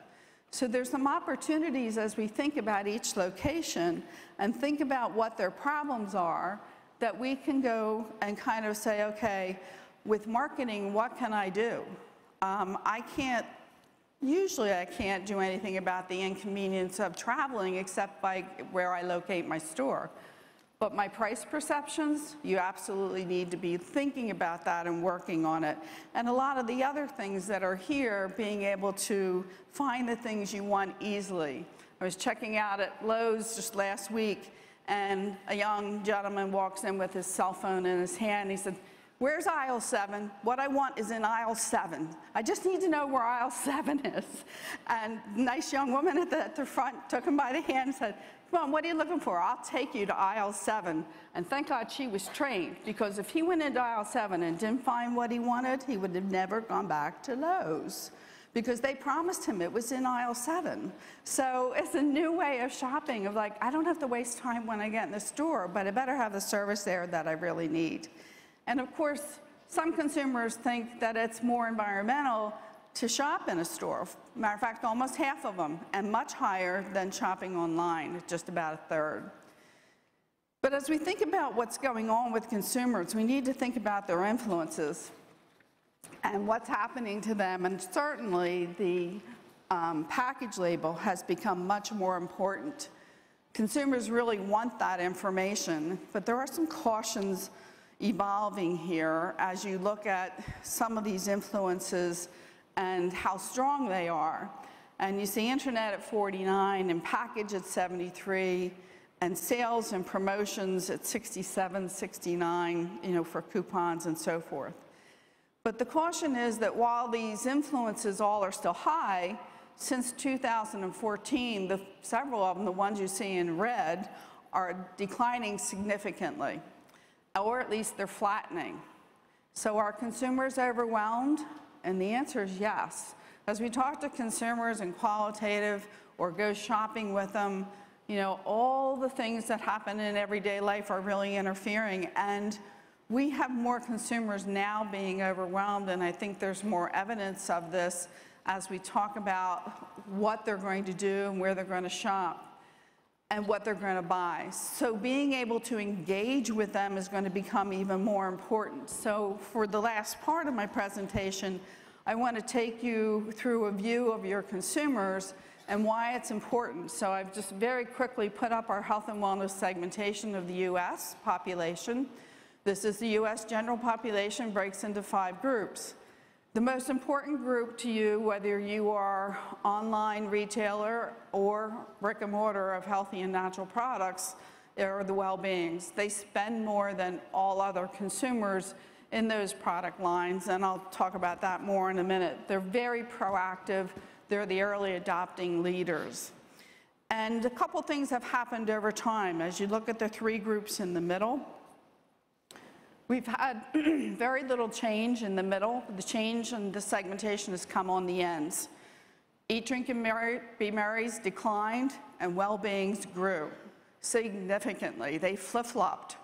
[SPEAKER 2] So there's some opportunities as we think about each location and think about what their problems are, that we can go and kind of say, okay, with marketing, what can I do? Usually I can't do anything about the inconvenience of traveling except by where I locate my store. But my price perceptions, you absolutely need to be thinking about that and working on it. And a lot of the other things that are here, being able to find the things you want easily. I was checking out at Lowe's just last week, and a young gentleman walks in with his cell phone in his hand. He said, "Where's aisle 7? What I want is in aisle 7. I just need to know where aisle 7 is." And a nice young woman at the front took him by the hand and said, "Come on, what are you looking for? I'll take you to aisle 7. And thank God she was trained, because if he went into aisle 7 and didn't find what he wanted, he would have never gone back to Lowe's, because they promised him it was in aisle 7. So it's a new way of shopping, of like, I don't have to waste time when I get in the store, but I better have the service there that I really need. And of course, some consumers think that it's more environmental to shop in a store. Matter of fact, almost half of them, and much higher than shopping online, just about a third. But as we think about what's going on with consumers, we need to think about their influences and what's happening to them. And certainly the package label has become much more important. Consumers really want that information, but there are some cautions evolving here as you look at some of these influences and how strong they are. And you see internet at 49, and package at 73, and sales and promotions at 67, 69, for coupons and so forth. But the caution is that while these influences all are still high, since 2014, several of them, the ones you see in red, are declining significantly, or at least they're flattening. So are consumers overwhelmed? And the answer is yes. As we talk to consumers in qualitative or go shopping with them, You know, all the things that happen in everyday life are really interfering, and we have more consumers now being overwhelmed, and I think there's more evidence of this as we talk about what they're going to do and where they're going to shop and what they're going to buy. So being able to engage with them is going to become even more important. So for the last part of my presentation, I want to take you through a view of your consumers and why it's important. So I've just very quickly put up our health and wellness segmentation of the U.S. population. This is the U.S. general population, breaks into 5 groups. The most important group to you, whether you are online retailer or brick and mortar of healthy and natural products, are the well-beings. They spend more than all other consumers in those product lines, and I'll talk about that more in a minute. They're very proactive. They're the early adopting leaders. And a couple things have happened over time. As you look at the 3 groups in the middle, we've had very little change in the middle. The change in the segmentation has come on the ends. Eat, Drink, and Be Merry's declined, and well-beings grew significantly. They flip-flopped.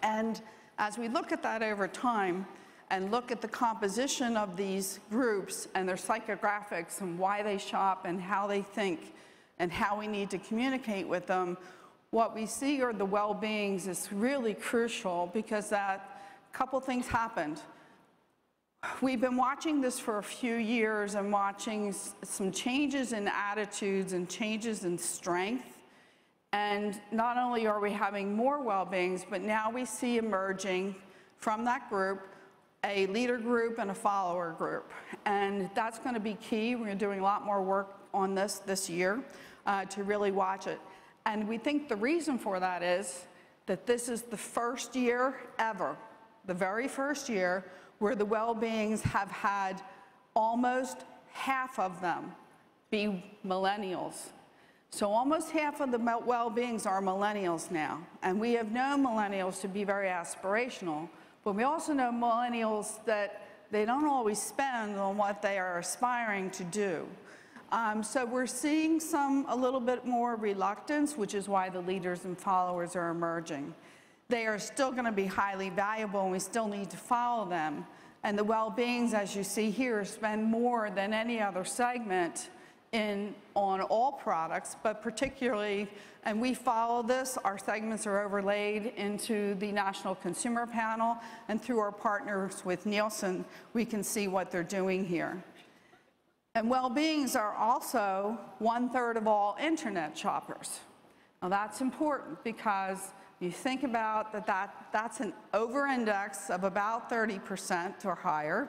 [SPEAKER 2] And as we look at that over time, and look at the composition of these groups and their psychographics and why they shop and how they think and how we need to communicate with them, what we see are the well-beings is really crucial because that couple things happened. We've been watching this for a few years and watching some changes in attitudes and changes in strength. And not only are we having more well-beings, but now we see emerging from that group a leader group and a follower group. And that's going to be key. We're doing a lot more work on this year to really watch it. And we think the reason for that is that this is the first year ever, the very first year, where the well-beings have had almost half of them be millennials. So almost half of the well-beings are millennials now. And we have known millennials to be very aspirational. But we also know millennials that they don't always spend on what they are aspiring to do. So we're seeing a little bit more reluctance, which is why the leaders and followers are emerging. They are still going to be highly valuable, and we still need to follow them. And the well-beings, as you see here, spend more than any other segment on all products, but particularly, and we follow this, our segments are overlaid into the National Consumer Panel, and through our partners with Nielsen, we can see what they're doing here. And well-beings are also 1/3 of all internet shoppers. Now that's important because you think about that's an over-index of about 30% or higher.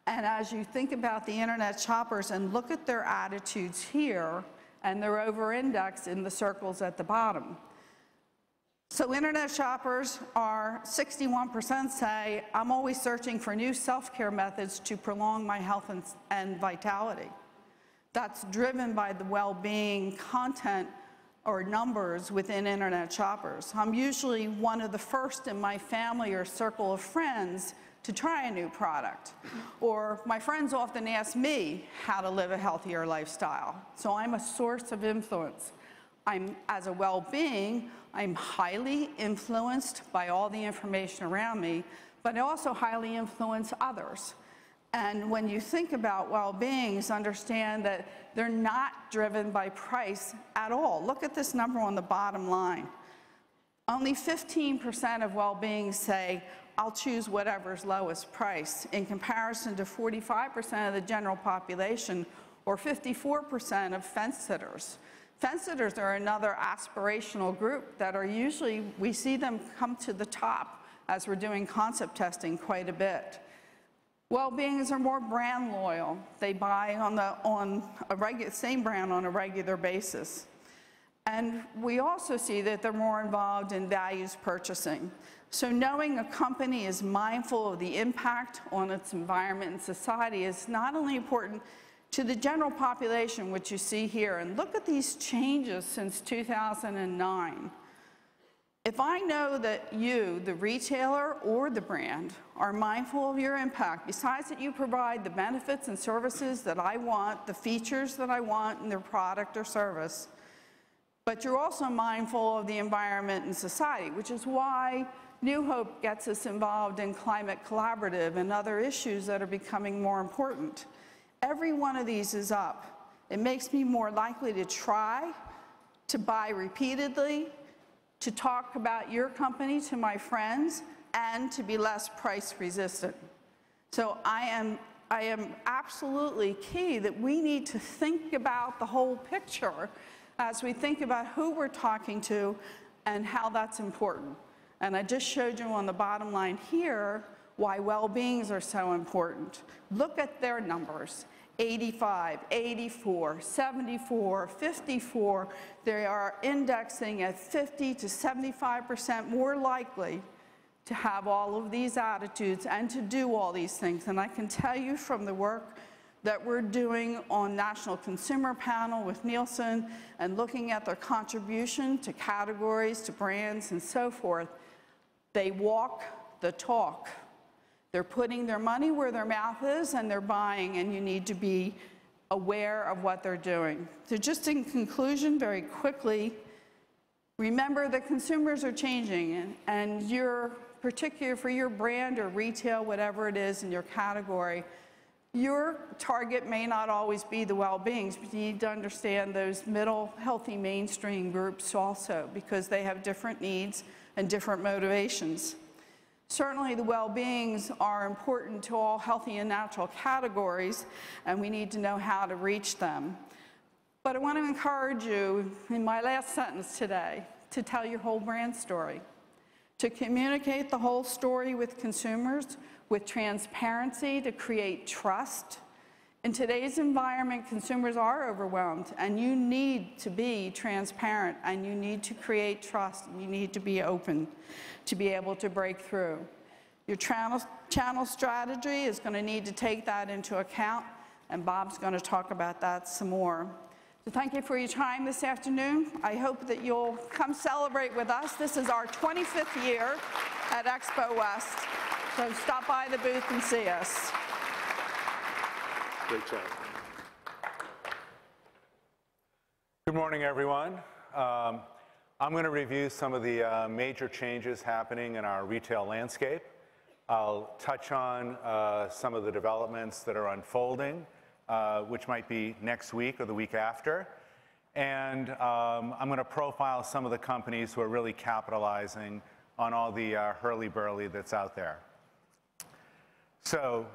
[SPEAKER 2] And as you think about the internet shoppers and look at their attitudes here, and they're over-indexed in the circles at the bottom. So internet shoppers are 61% say, I'm always searching for new self-care methods to prolong my health and vitality. That's driven by the well-being content or numbers within internet shoppers. I'm usually one of the first in my family or circle of friends to try a new product. Or my friends often ask me how to live a healthier lifestyle. So I'm a source of influence. As a well-being, I'm highly influenced by all the information around me, but I also highly influence others. And when you think about well-beings, understand that they're not driven by price at all. Look at this number on the bottom line. Only 15% of well-beings say, I'll choose whatever's lowest price, in comparison to 45% of the general population or 54% of fence sitters. Fence sitters are another aspirational group that are usually, we see them come to the top as we're doing concept testing quite a bit. Well-beings are more brand loyal. They buy on a same brand on a regular basis. And we also see that they're more involved in values purchasing. So knowing a company is mindful of the impact on its environment and society is not only important to the general population, which you see here, and look at these changes since 2009. If I know that you, the retailer or the brand, are mindful of your impact, besides that you provide the benefits and services that I want, the features that I want in their product or service, but you're also mindful of the environment and society, which is why New Hope gets us involved in Climate Collaborative and other issues that are becoming more important. Every one of these is up. It makes me more likely to try, to buy repeatedly, to talk about your company to my friends, and to be less price resistant. So I am absolutely key that we need to think about the whole picture as we think about who we're talking to and how that's important. And I just showed you on the bottom line here why well-beings are so important. Look at their numbers. 85, 84, 74, 54. They are indexing at 50 to 75% more likely to have all of these attitudes and to do all these things. And I can tell you from the work that we're doing on National Consumer Panel with Nielsen and looking at their contribution to categories, to brands, and so forth, they walk the talk. They're putting their money where their mouth is and they're buying, and you need to be aware of what they're doing. So just in conclusion, very quickly, remember that consumers are changing, and you're particular for your brand or retail, whatever it is in your category, your target may not always be the well-beings, but you need to understand those middle, healthy, mainstream groups also, because they have different needs and different motivations. Certainly the well-beings are important to all healthy and natural categories, and we need to know how to reach them. But I want to encourage you, in my last sentence today, to tell your whole brand story, to communicate the whole story with consumers, with transparency, to create trust. In today's environment, consumers are overwhelmed, and you need to be transparent, and you need to create trust, and you need to be open to be able to break through. Your channel strategy is going to need to take that into account, and Bob's going to talk about that some more. So thank you for your time this afternoon. I hope that you'll come celebrate with us. This is our 25th year at Expo West. So stop by the booth and see us.
[SPEAKER 3] Great job. Good morning, everyone. I'm going to review some of the major changes happening in our retail landscape. I'll touch on some of the developments that are unfolding, which might be next week or the week after. And I'm going to profile some of the companies who are really capitalizing on all the hurly-burly that's out there. So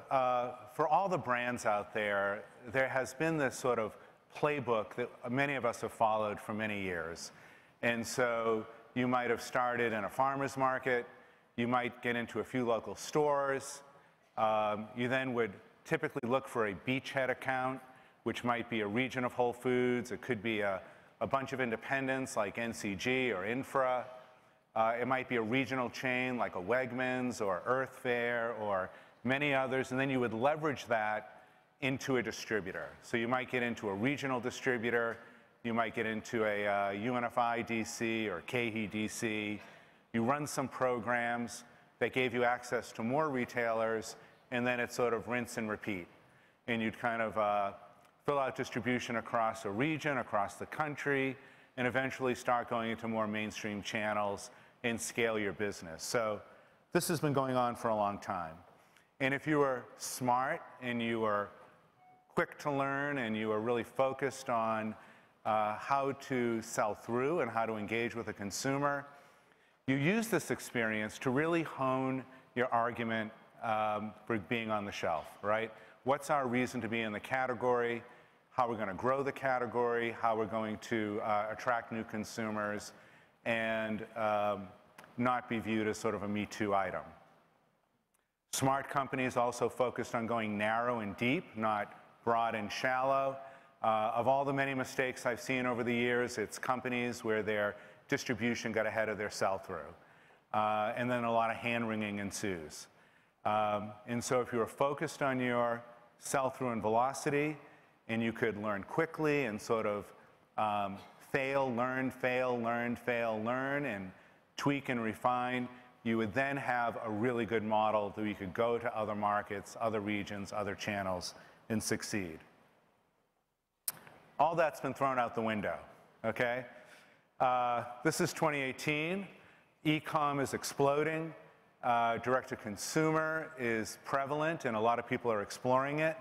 [SPEAKER 3] for all the brands out there, there has been this sort of playbook that many of us have followed for many years. And so you might have started in a farmer's market, you might get into a few local stores, you then would typically look for a beachhead account, which might be a region of Whole Foods, it could be a bunch of independents like NCG or Infra, it might be a regional chain like a Wegmans or Earth Fare or many others, and then you would leverage that into a distributor. So you might get into a regional distributor, you might get into a Unfi DC or KE DC. You run some programs that gave you access to more retailers, and then it's sort of rinse and repeat. And you'd kind of fill out distribution across a region, across the country, and eventually start going into more mainstream channels and scale your business. So this has been going on for a long time. And if you were smart and you were quick to learn and you were really focused on how to sell through and how to engage with a consumer, you use this experience to really hone your argument for being on the shelf, right? What's our reason to be in the category, how we're going to grow the category, how we're going to attract new consumers, and not be viewed as sort of a Me Too item. Smart companies also focused on going narrow and deep, not broad and shallow. Of all the many mistakes I've seen over the years, it's companies where their distribution got ahead of their sell-through. And then a lot of hand-wringing ensues. And so if you were focused on your sell-through and velocity, and you could learn quickly and sort of fail, learn, fail, learn, fail, learn, and tweak and refine, you would then have a really good model that you could go to other markets, other regions, other channels, and succeed. All that's been thrown out the window, okay? This is 2018. E-com is exploding. Direct-to-consumer is prevalent, and a lot of people are exploring it.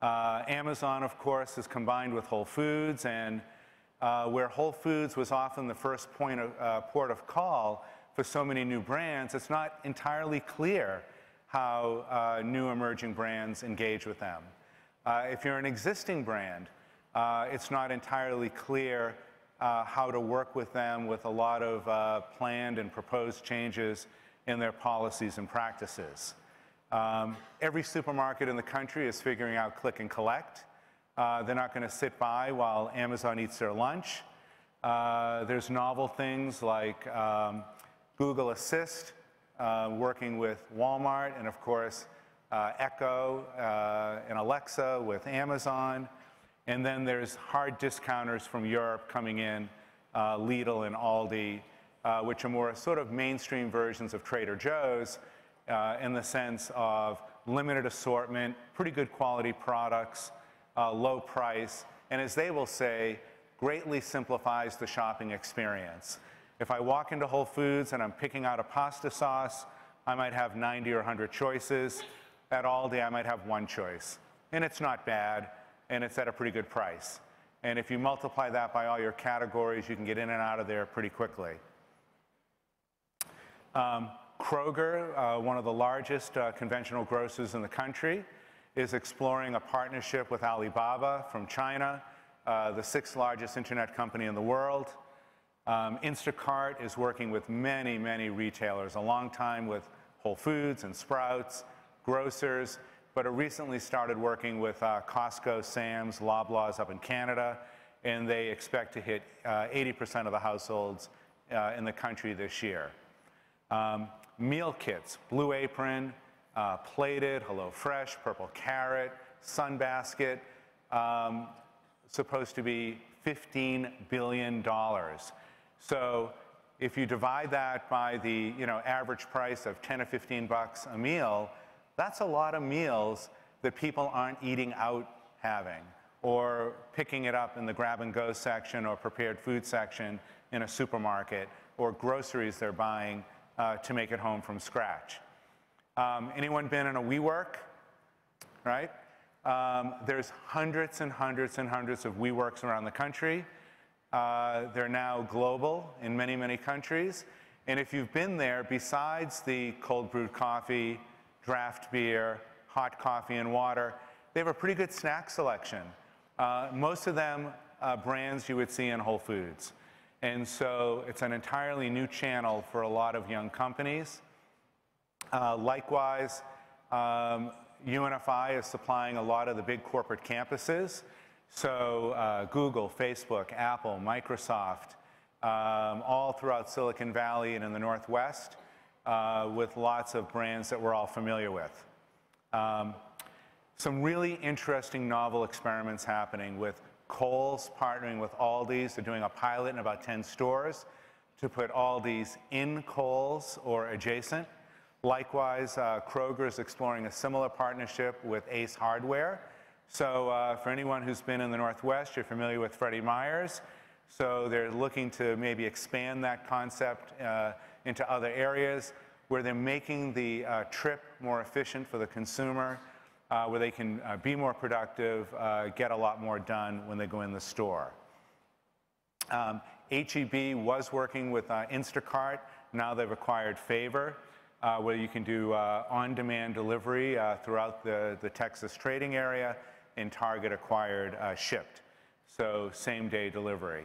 [SPEAKER 3] Amazon, of course, is combined with Whole Foods, and where Whole Foods was often the first port of call for so many new brands, it's not entirely clear how new emerging brands engage with them. If you're an existing brand, it's not entirely clear how to work with them with a lot of planned and proposed changes in their policies and practices. Every supermarket in the country is figuring out click and collect. They're not going to sit by while Amazon eats their lunch. There's novel things like Google Assist, working with Walmart, and of course, Echo and Alexa with Amazon. And then there's hard discounters from Europe coming in, Lidl and Aldi, which are more sort of mainstream versions of Trader Joe's in the sense of limited assortment, pretty good quality products, low price, and as they will say, greatly simplifies the shopping experience. If I walk into Whole Foods and I'm picking out a pasta sauce, I might have 90 or 100 choices. At Aldi, I might have one choice. And it's not bad, and it's at a pretty good price. And if you multiply that by all your categories, you can get in and out of there pretty quickly. Kroger, one of the largest conventional grocers in the country, is exploring a partnership with Alibaba from China, the 6th largest internet company in the world. Instacart is working with many, many retailers, a long time with Whole Foods and Sprouts, grocers, but it recently started working with Costco, Sam's, Loblaws up in Canada, and they expect to hit 80% of the households in the country this year. Meal kits, Blue Apron, Plated, HelloFresh, Purple Carrot, Sunbasket, supposed to be $15 billion. So if you divide that by the average price of 10 or 15 bucks a meal, that's a lot of meals that people aren't eating out having or picking it up in the grab-and-go section or prepared food section in a supermarket or groceries they're buying to make it home from scratch. Anyone been in a WeWork, right? There's hundreds and hundreds and hundreds of WeWorks around the country. They're now global in many, many countries. And if you've been there, besides the cold brewed coffee, draft beer, hot coffee and water, they have a pretty good snack selection. Most of them brands you would see in Whole Foods. And so it's an entirely new channel for a lot of young companies. Likewise, Unfi is supplying a lot of the big corporate campuses. So Google, Facebook, Apple, Microsoft, all throughout Silicon Valley and in the Northwest, with lots of brands that we're all familiar with. Some really interesting novel experiments happening with Kohl's partnering with Aldi's. They're doing a pilot in about 10 stores to put Aldi's in Kohl's or adjacent. Likewise, Kroger is exploring a similar partnership with Ace Hardware. So for anyone who's been in the Northwest, you're familiar with Freddie Myers. So they're looking to maybe expand that concept into other areas where they're making the trip more efficient for the consumer, where they can be more productive, get a lot more done when they go in the store. H-E-B was working with Instacart. Now they've acquired Favor, where you can do on-demand delivery throughout the Texas trading area, and Target acquired Shipt, so same-day delivery.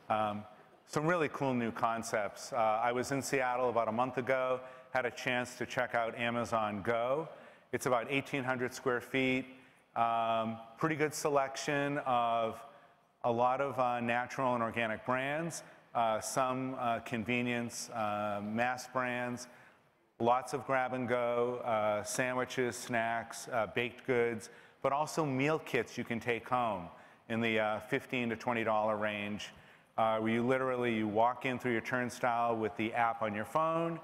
[SPEAKER 3] Some really cool new concepts. I was in Seattle about a month ago, had a chance to check out Amazon Go. It's about 1,800 square feet, pretty good selection of a lot of natural and organic brands, some convenience, mass brands, lots of grab-and-go, sandwiches, snacks, baked goods, but also meal kits you can take home in the $15 to $20 range, where you walk in through your turnstile with the app on your phone.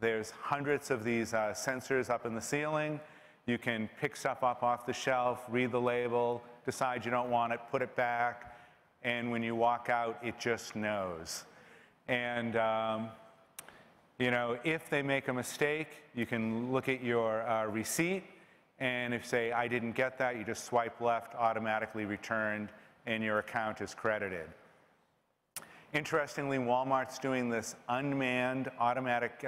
[SPEAKER 3] There's hundreds of these sensors up in the ceiling. You can pick stuff up off the shelf, read the label, decide you don't want it, put it back. and when you walk out, it just knows. And you know, if they make a mistake, you can look at your receipt, and if say, I didn't get that, you just swipe left, automatically returned, and your account is credited. Interestingly, Walmart's doing this unmanned automatic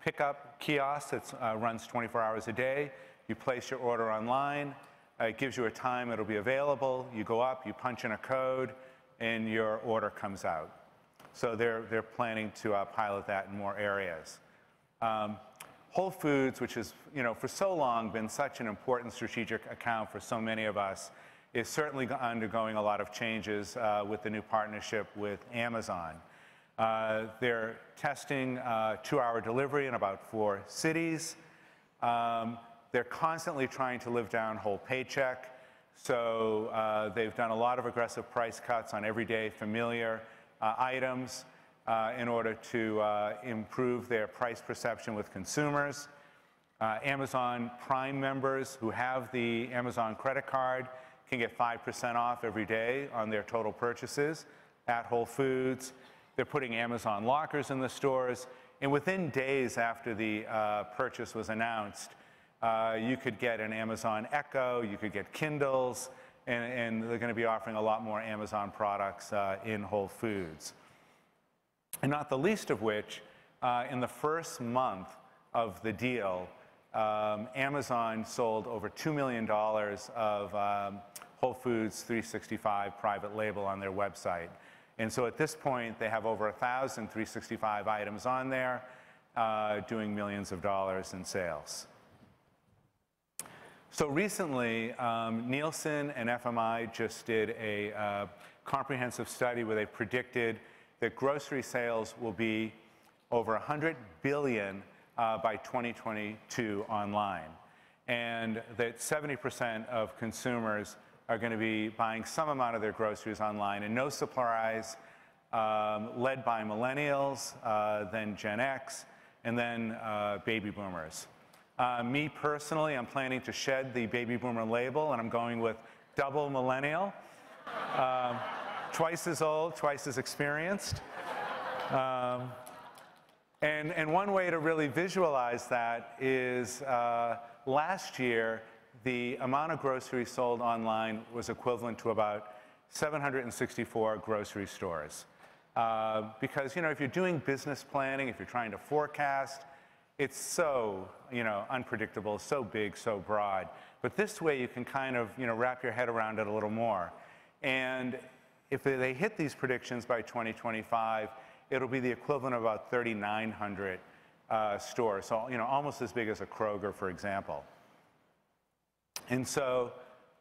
[SPEAKER 3] pickup kiosk that runs 24 hours a day. You place your order online, it gives you a time it'll be available, you go up, you punch in a code, and your order comes out. So they're planning to pilot that in more areas. Whole Foods, which has, you know, for so long been such an important strategic account for so many of us, is certainly undergoing a lot of changes with the new partnership with Amazon. They're testing 2-hour delivery in about 4 cities. They're constantly trying to live down whole paycheck. So they've done a lot of aggressive price cuts on everyday familiar items in order to improve their price perception with consumers. Amazon Prime members who have the Amazon credit card can get 5% off every day on their total purchases at Whole Foods. They're putting Amazon lockers in the stores, and within days after the purchase was announced, you could get an Amazon Echo, you could get Kindles, and they're going to be offering a lot more Amazon products in Whole Foods. And not the least of which, in the first month of the deal, Amazon sold over $2 million of Whole Foods 365 private label on their website. And so at this point, they have over 1,000 365 items on there, doing millions of dollars in sales. So recently, Nielsen and FMI just did a comprehensive study where they predicted that grocery sales will be over 100 billion by 2022 online, and that 70% of consumers are going to be buying some amount of their groceries online, and no surprise, led by millennials, then Gen X, and then baby boomers. Me personally, I'm planning to shed the baby boomer label, and I'm going with double millennial. Twice as old, twice as experienced. And one way to really visualize that is last year, the amount of groceries sold online was equivalent to about 764 grocery stores. Because, you know, if you're doing business planning, if you're trying to forecast, it's so, you know, unpredictable, so big, so broad. But this way you can kind of, you know, wrap your head around it a little more. And if they hit these predictions by 2025, it'll be the equivalent of about 3,900 stores. So, you know, almost as big as a Kroger, for example. And so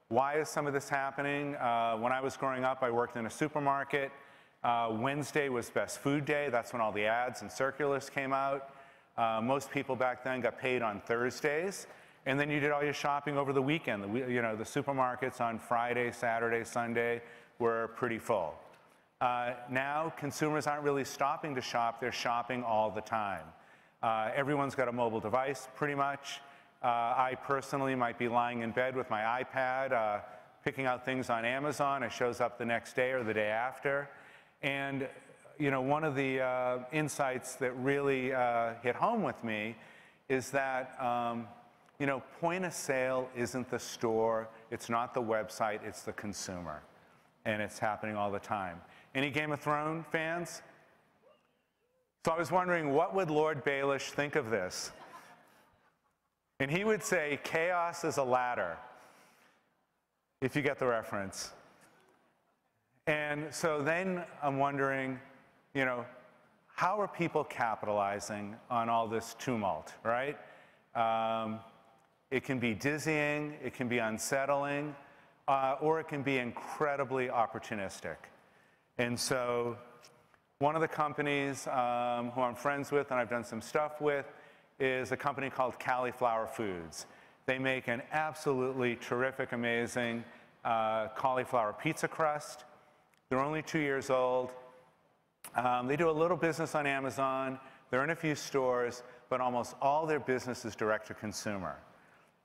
[SPEAKER 3] why is some of this happening? When I was growing up, I worked in a supermarket. Wednesday was best food day. That's when all the ads and circulars came out. Most people back then got paid on Thursdays. And then you did all your shopping over the weekend. You know, the supermarkets on Friday, Saturday, Sunday were pretty full. Now, consumers aren't really stopping to shop. They're shopping all the time. Everyone's got a mobile device, pretty much. I personally might be lying in bed with my iPad, picking out things on Amazon. It shows up the next day or the day after. And, you know, one of the insights that really hit home with me is that, you know, point of sale isn't the store. It's not the website. It's the consumer. And it's happening all the time. Any Game of Thrones fans? So I was wondering, what would Lord Baelish think of this? And he would say, chaos is a ladder, if you get the reference. And so then I'm wondering, you know, how are people capitalizing on all this tumult, right? It can be dizzying, it can be unsettling, or it can be incredibly opportunistic. And so one of the companies who I'm friends with and I've done some stuff with is a company called Cauliflower Foods. They make an absolutely terrific, amazing cauliflower pizza crust. They're only 2 years old. They do a little business on Amazon. They're in a few stores, but almost all their business is direct to consumer.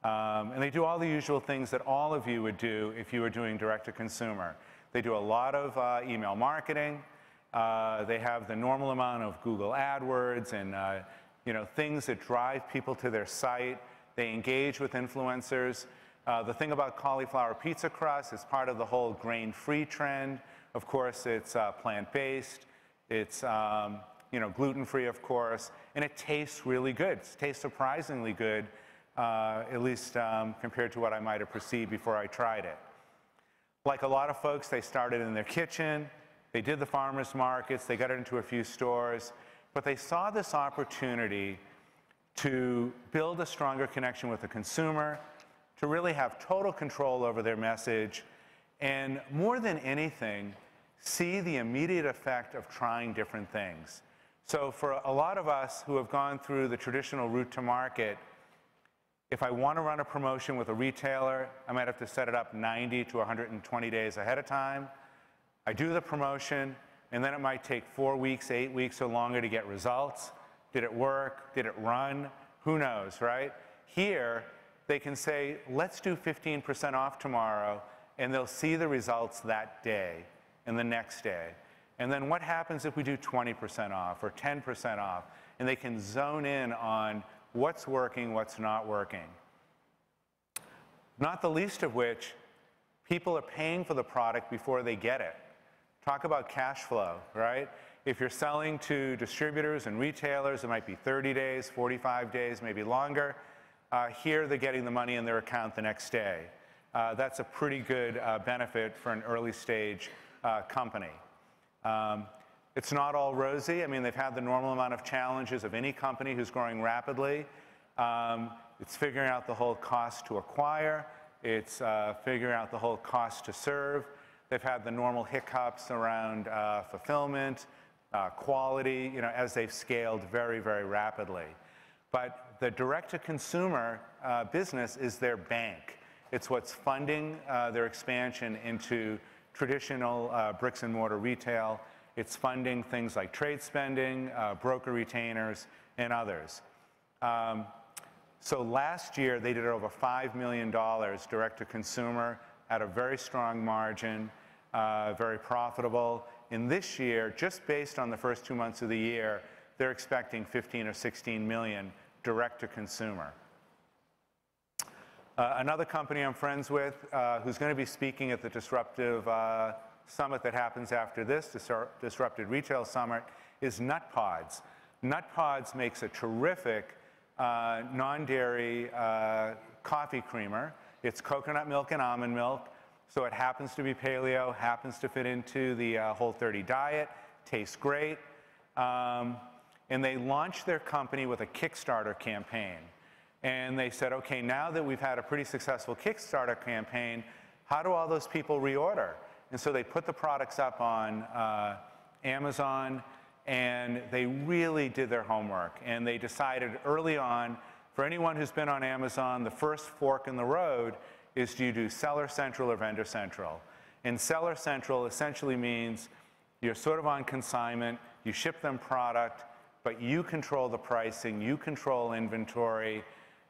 [SPEAKER 3] And they do all the usual things that all of you would do if you were doing direct to consumer. They do a lot of email marketing. They have the normal amount of Google AdWords and things that drive people to their site. They engage with influencers. The thing about cauliflower pizza crust is part of the whole grain-free trend. Of course, it's plant-based. It's gluten-free, of course, and it tastes really good. It tastes surprisingly good, at least compared to what I might have perceived before I tried it. Like a lot of folks, they started in their kitchen. They did the farmers markets. They got it into a few stores, but they saw this opportunity to build a stronger connection with the consumer, to really have total control over their message, and more than anything, see the immediate effect of trying different things. So for a lot of us who have gone through the traditional route to market, if I want to run a promotion with a retailer, I might have to set it up 90 to 120 days ahead of time. I do the promotion, and then it might take 4 weeks, 8 weeks or longer to get results. Did it work? Did it run? Who knows, right? Here, they can say, let's do 15% off tomorrow, and they'll see the results that day and the next day. And then what happens if we do 20% off or 10% off? And they can zone in on what's working, what's not working. Not the least of which, people are paying for the product before they get it. Talk about cash flow, right? If you're selling to distributors and retailers, it might be 30 days, 45 days, maybe longer. Here, they're getting the money in their account the next day. That's a pretty good benefit for an early stage company. It's not all rosy. I mean, they've had the normal amount of challenges of any company who's growing rapidly. It's figuring out the whole cost to acquire. It's figuring out the whole cost to serve. They've had the normal hiccups around fulfillment, quality, as they've scaled very, very rapidly. But the direct-to-consumer business is their bank. It's what's funding their expansion into traditional bricks-and-mortar retail. It's funding things like trade spending, broker retainers, and others. So last year, they did over $5 million direct-to-consumer at a very strong margin, very profitable. And this year, just based on the first 2 months of the year, they're expecting 15 or 16 million direct-to-consumer. Another company I'm friends with who's going to be speaking at the Disruptive Summit that happens after this, Disrupted Retail Summit, is Nut Pods. Nut Pods makes a terrific non-dairy coffee creamer. It's coconut milk and almond milk, so it happens to be paleo, happens to fit into the Whole30 diet, tastes great. And they launched their company with a Kickstarter campaign. And they said, okay, now that we've had a pretty successful Kickstarter campaign, how do all those people reorder? And so they put the products up on Amazon, and they really did their homework. And they decided early on, for anyone who's been on Amazon, the first fork in the road is, do you do Seller Central or Vendor Central? And Seller Central essentially means you're sort of on consignment, you ship them product, but you control the pricing, you control inventory,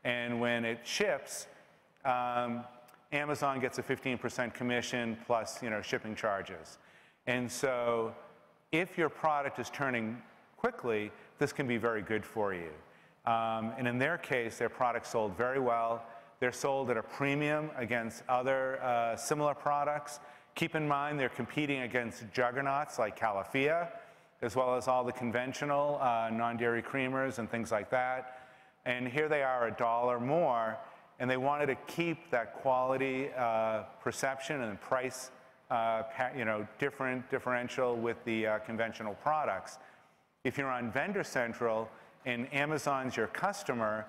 [SPEAKER 3] and when it ships, Amazon gets a 15% commission plus, shipping charges. And so if your product is turning quickly, this can be very good for you. And in their case, their product sold very well. They're sold at a premium against other similar products. Keep in mind, they're competing against juggernauts like Califia, as well as all the conventional non-dairy creamers and things like that. And here they are $1 more, and they wanted to keep that quality perception and price differential with the conventional products. If you're on Vendor Central and Amazon's your customer,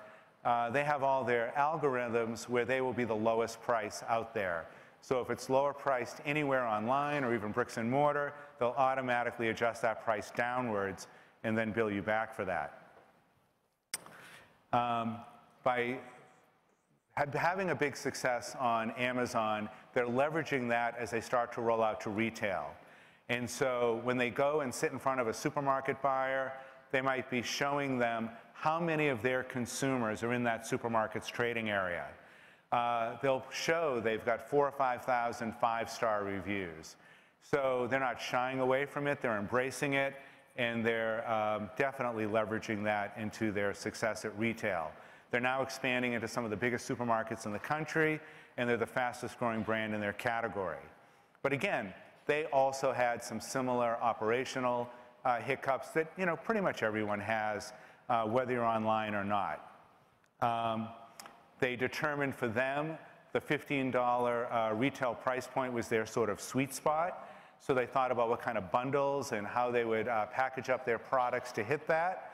[SPEAKER 3] they have all their algorithms where they will be the lowest price out there. So if it's lower priced anywhere online or even bricks and mortar, they'll automatically adjust that price downwards and then bill you back for that. By having a big success on Amazon, they're leveraging that as they start to roll out to retail. And so when they go and sit in front of a supermarket buyer, they might be showing them how many of their consumers are in that supermarket's trading area. They'll show they've got 4,000 or 5,000 five-star reviews. So they're not shying away from it, they're embracing it, and they're definitely leveraging that into their success at retail. They're now expanding into some of the biggest supermarkets in the country, and they're the fastest growing brand in their category. But again, they also had some similar operational hiccups that, you know, pretty much everyone has, whether you're online or not. They determined for them the $15 retail price point was their sort of sweet spot. So they thought about what kind of bundles and how they would package up their products to hit that.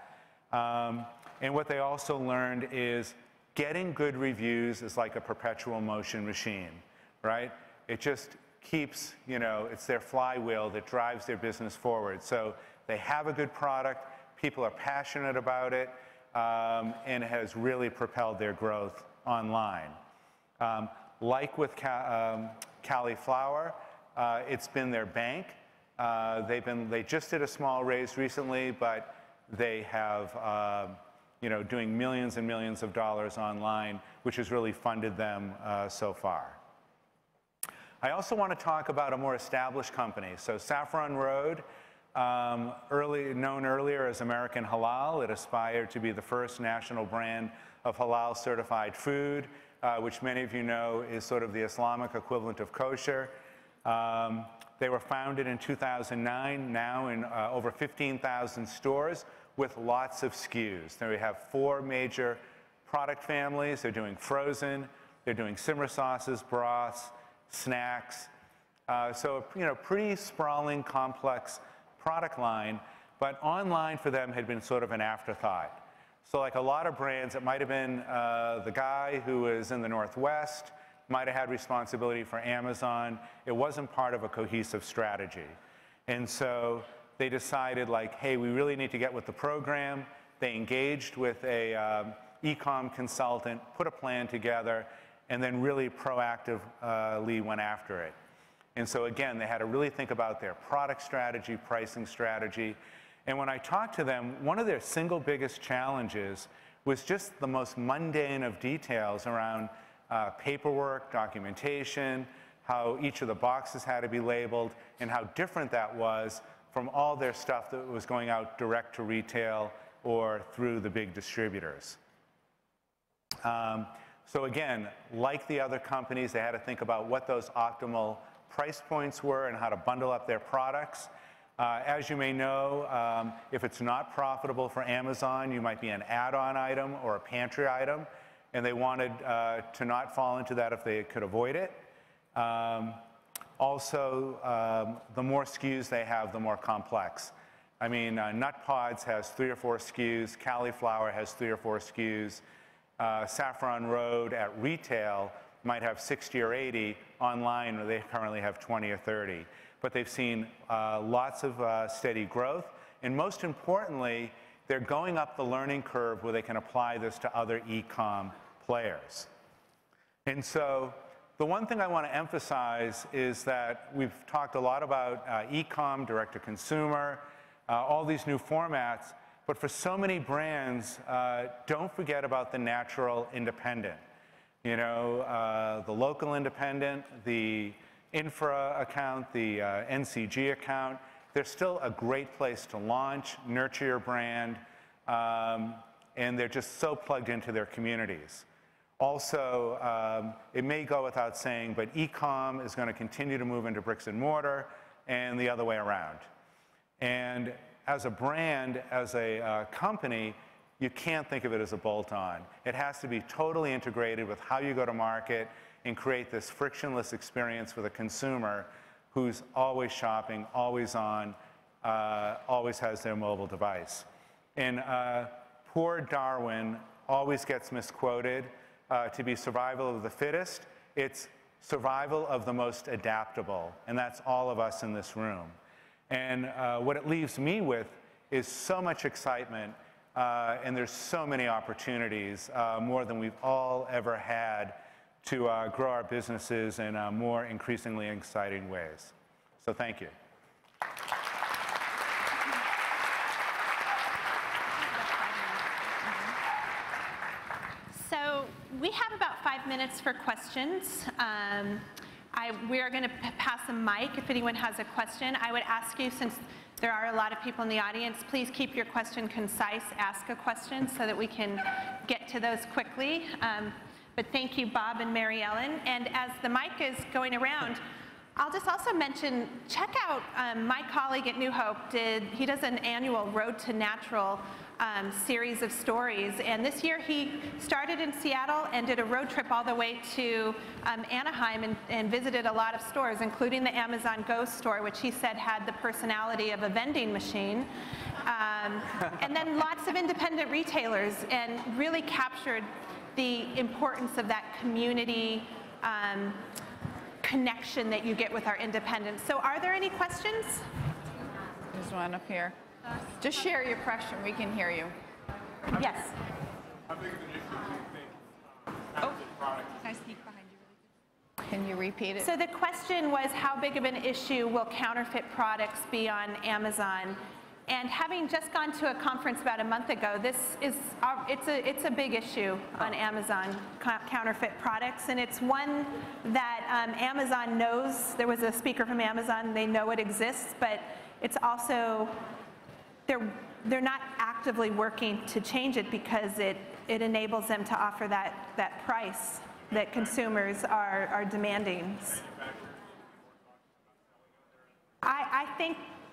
[SPEAKER 3] And what they also learned is getting good reviews is like a perpetual motion machine, right? It just keeps, you know, it's their flywheel that drives their business forward. So they have a good product, people are passionate about it, and it has really propelled their growth online. Like with Cauliflower, it's been their bank. They just did a small raise recently, but they have, you know, doing millions and millions of dollars online, which has really funded them so far. I also want to talk about a more established company. So Saffron Road, known earlier as American Halal, it aspired to be the first national brand of halal certified food, which many of you know is sort of the Islamic equivalent of kosher. They were founded in 2009, now in over 15,000 stores with lots of SKUs. They have 4 major product families. They're doing frozen, they're doing simmer sauces, broths, snacks. So, you know, pretty sprawling, complex product line, but online for them had been sort of an afterthought. So like a lot of brands, it might have been the guy who was in the Northwest, might have had responsibility for Amazon. It wasn't part of a cohesive strategy. And so they decided like, hey, we really need to get with the program. They engaged with a e-com consultant, put a plan together, and then really proactively went after it. And so again, they had to really think about their product strategy, pricing strategy. And when I talked to them, one of their single biggest challenges was just the most mundane of details around paperwork, documentation, how each of the boxes had to be labeled, and how different that was from all their stuff that was going out direct to retail or through the big distributors. So again, like the other companies, they had to think about what those optimal price points were and how to bundle up their products. As you may know, if it's not profitable for Amazon, you might be an add-on item or a pantry item, and they wanted to not fall into that if they could avoid it. Also, the more SKUs they have, the more complex. I mean, Nut Pods has 3 or 4 SKUs, Cauliflower has 3 or 4 SKUs, Saffron Road at retail might have 60 or 80, online they currently have 20 or 30. But they've seen lots of steady growth, and most importantly, they're going up the learning curve where they can apply this to other e-com players. And so the one thing I want to emphasize is that we've talked a lot about e-com, direct-to-consumer, all these new formats, but for so many brands, don't forget about the natural independent. You know, the local independent, the infra account, the NCG account, they're still a great place to launch, nurture your brand, and they're just so plugged into their communities. Also, it may go without saying, but e-com is going to continue to move into bricks and mortar and the other way around. And as a brand, as a company, you can't think of it as a bolt-on. It has to be totally integrated with how you go to market and create this frictionless experience for the consumer who's always shopping, always on, always has their mobile device. And poor Darwin always gets misquoted to be survival of the fittest. It's survival of the most adaptable, and that's all of us in this room. And what it leaves me with is so much excitement, and there's so many opportunities, more than we've all ever had, to grow our businesses in more increasingly exciting ways. So thank you.
[SPEAKER 1] So we have about 5 minutes for questions. I We are going to pass a mic if anyone has a question. I would ask you, since there are a lot of people in the audience, please keep your question concise. Ask a question so that we can get to those quickly. But thank you, Bob and Mary Ellen. And as the mic is going around, I'll just also mention, check out my colleague at New Hope. He does an annual Road to Natural series of stories. And this year he started in Seattle and did a road trip all the way to Anaheim and visited a lot of stores, including the Amazon Go store, which he said had the personality of a vending machine. And then lots of independent retailers, and really captured the importance of that community connection that you get with our independents. So are there any questions?
[SPEAKER 2] There's one up here. Just share your question, we can hear you.
[SPEAKER 1] Yes.
[SPEAKER 4] How big of an issue do you think
[SPEAKER 2] Can I sneak behind you really quick? Can you repeat it?
[SPEAKER 1] So the question was, how big of an issue will counterfeit products be on Amazon? And having just gone to a conference about a month ago, it's a big issue on Amazon, counterfeit products, and it's one that Amazon knows. There was a speaker from Amazon, they know it exists, but it's also, they're not actively working to change it because it enables them to offer that price that consumers are demanding.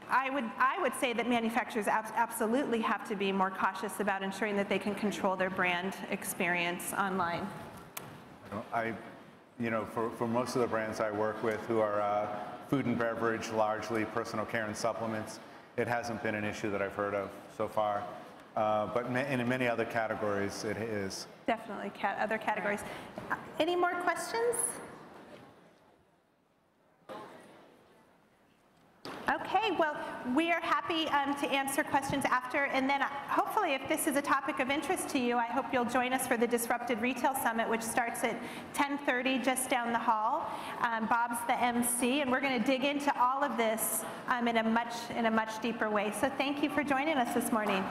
[SPEAKER 1] I would say that manufacturers absolutely have to be more cautious about ensuring that they can control their brand experience online.
[SPEAKER 3] For most of the brands I work with who are food and beverage, largely personal care and supplements, it hasn't been an issue that I've heard of so far. But in many other categories, it is.
[SPEAKER 1] Definitely other categories. Any more questions? Okay, well, we are happy to answer questions after, and then hopefully if this is a topic of interest to you, I hope you'll join us for the Disrupted Retail Summit, which starts at 10:30 just down the hall. Bob's the MC, and we're going to dig into all of this in a much deeper way. So thank you for joining us this morning.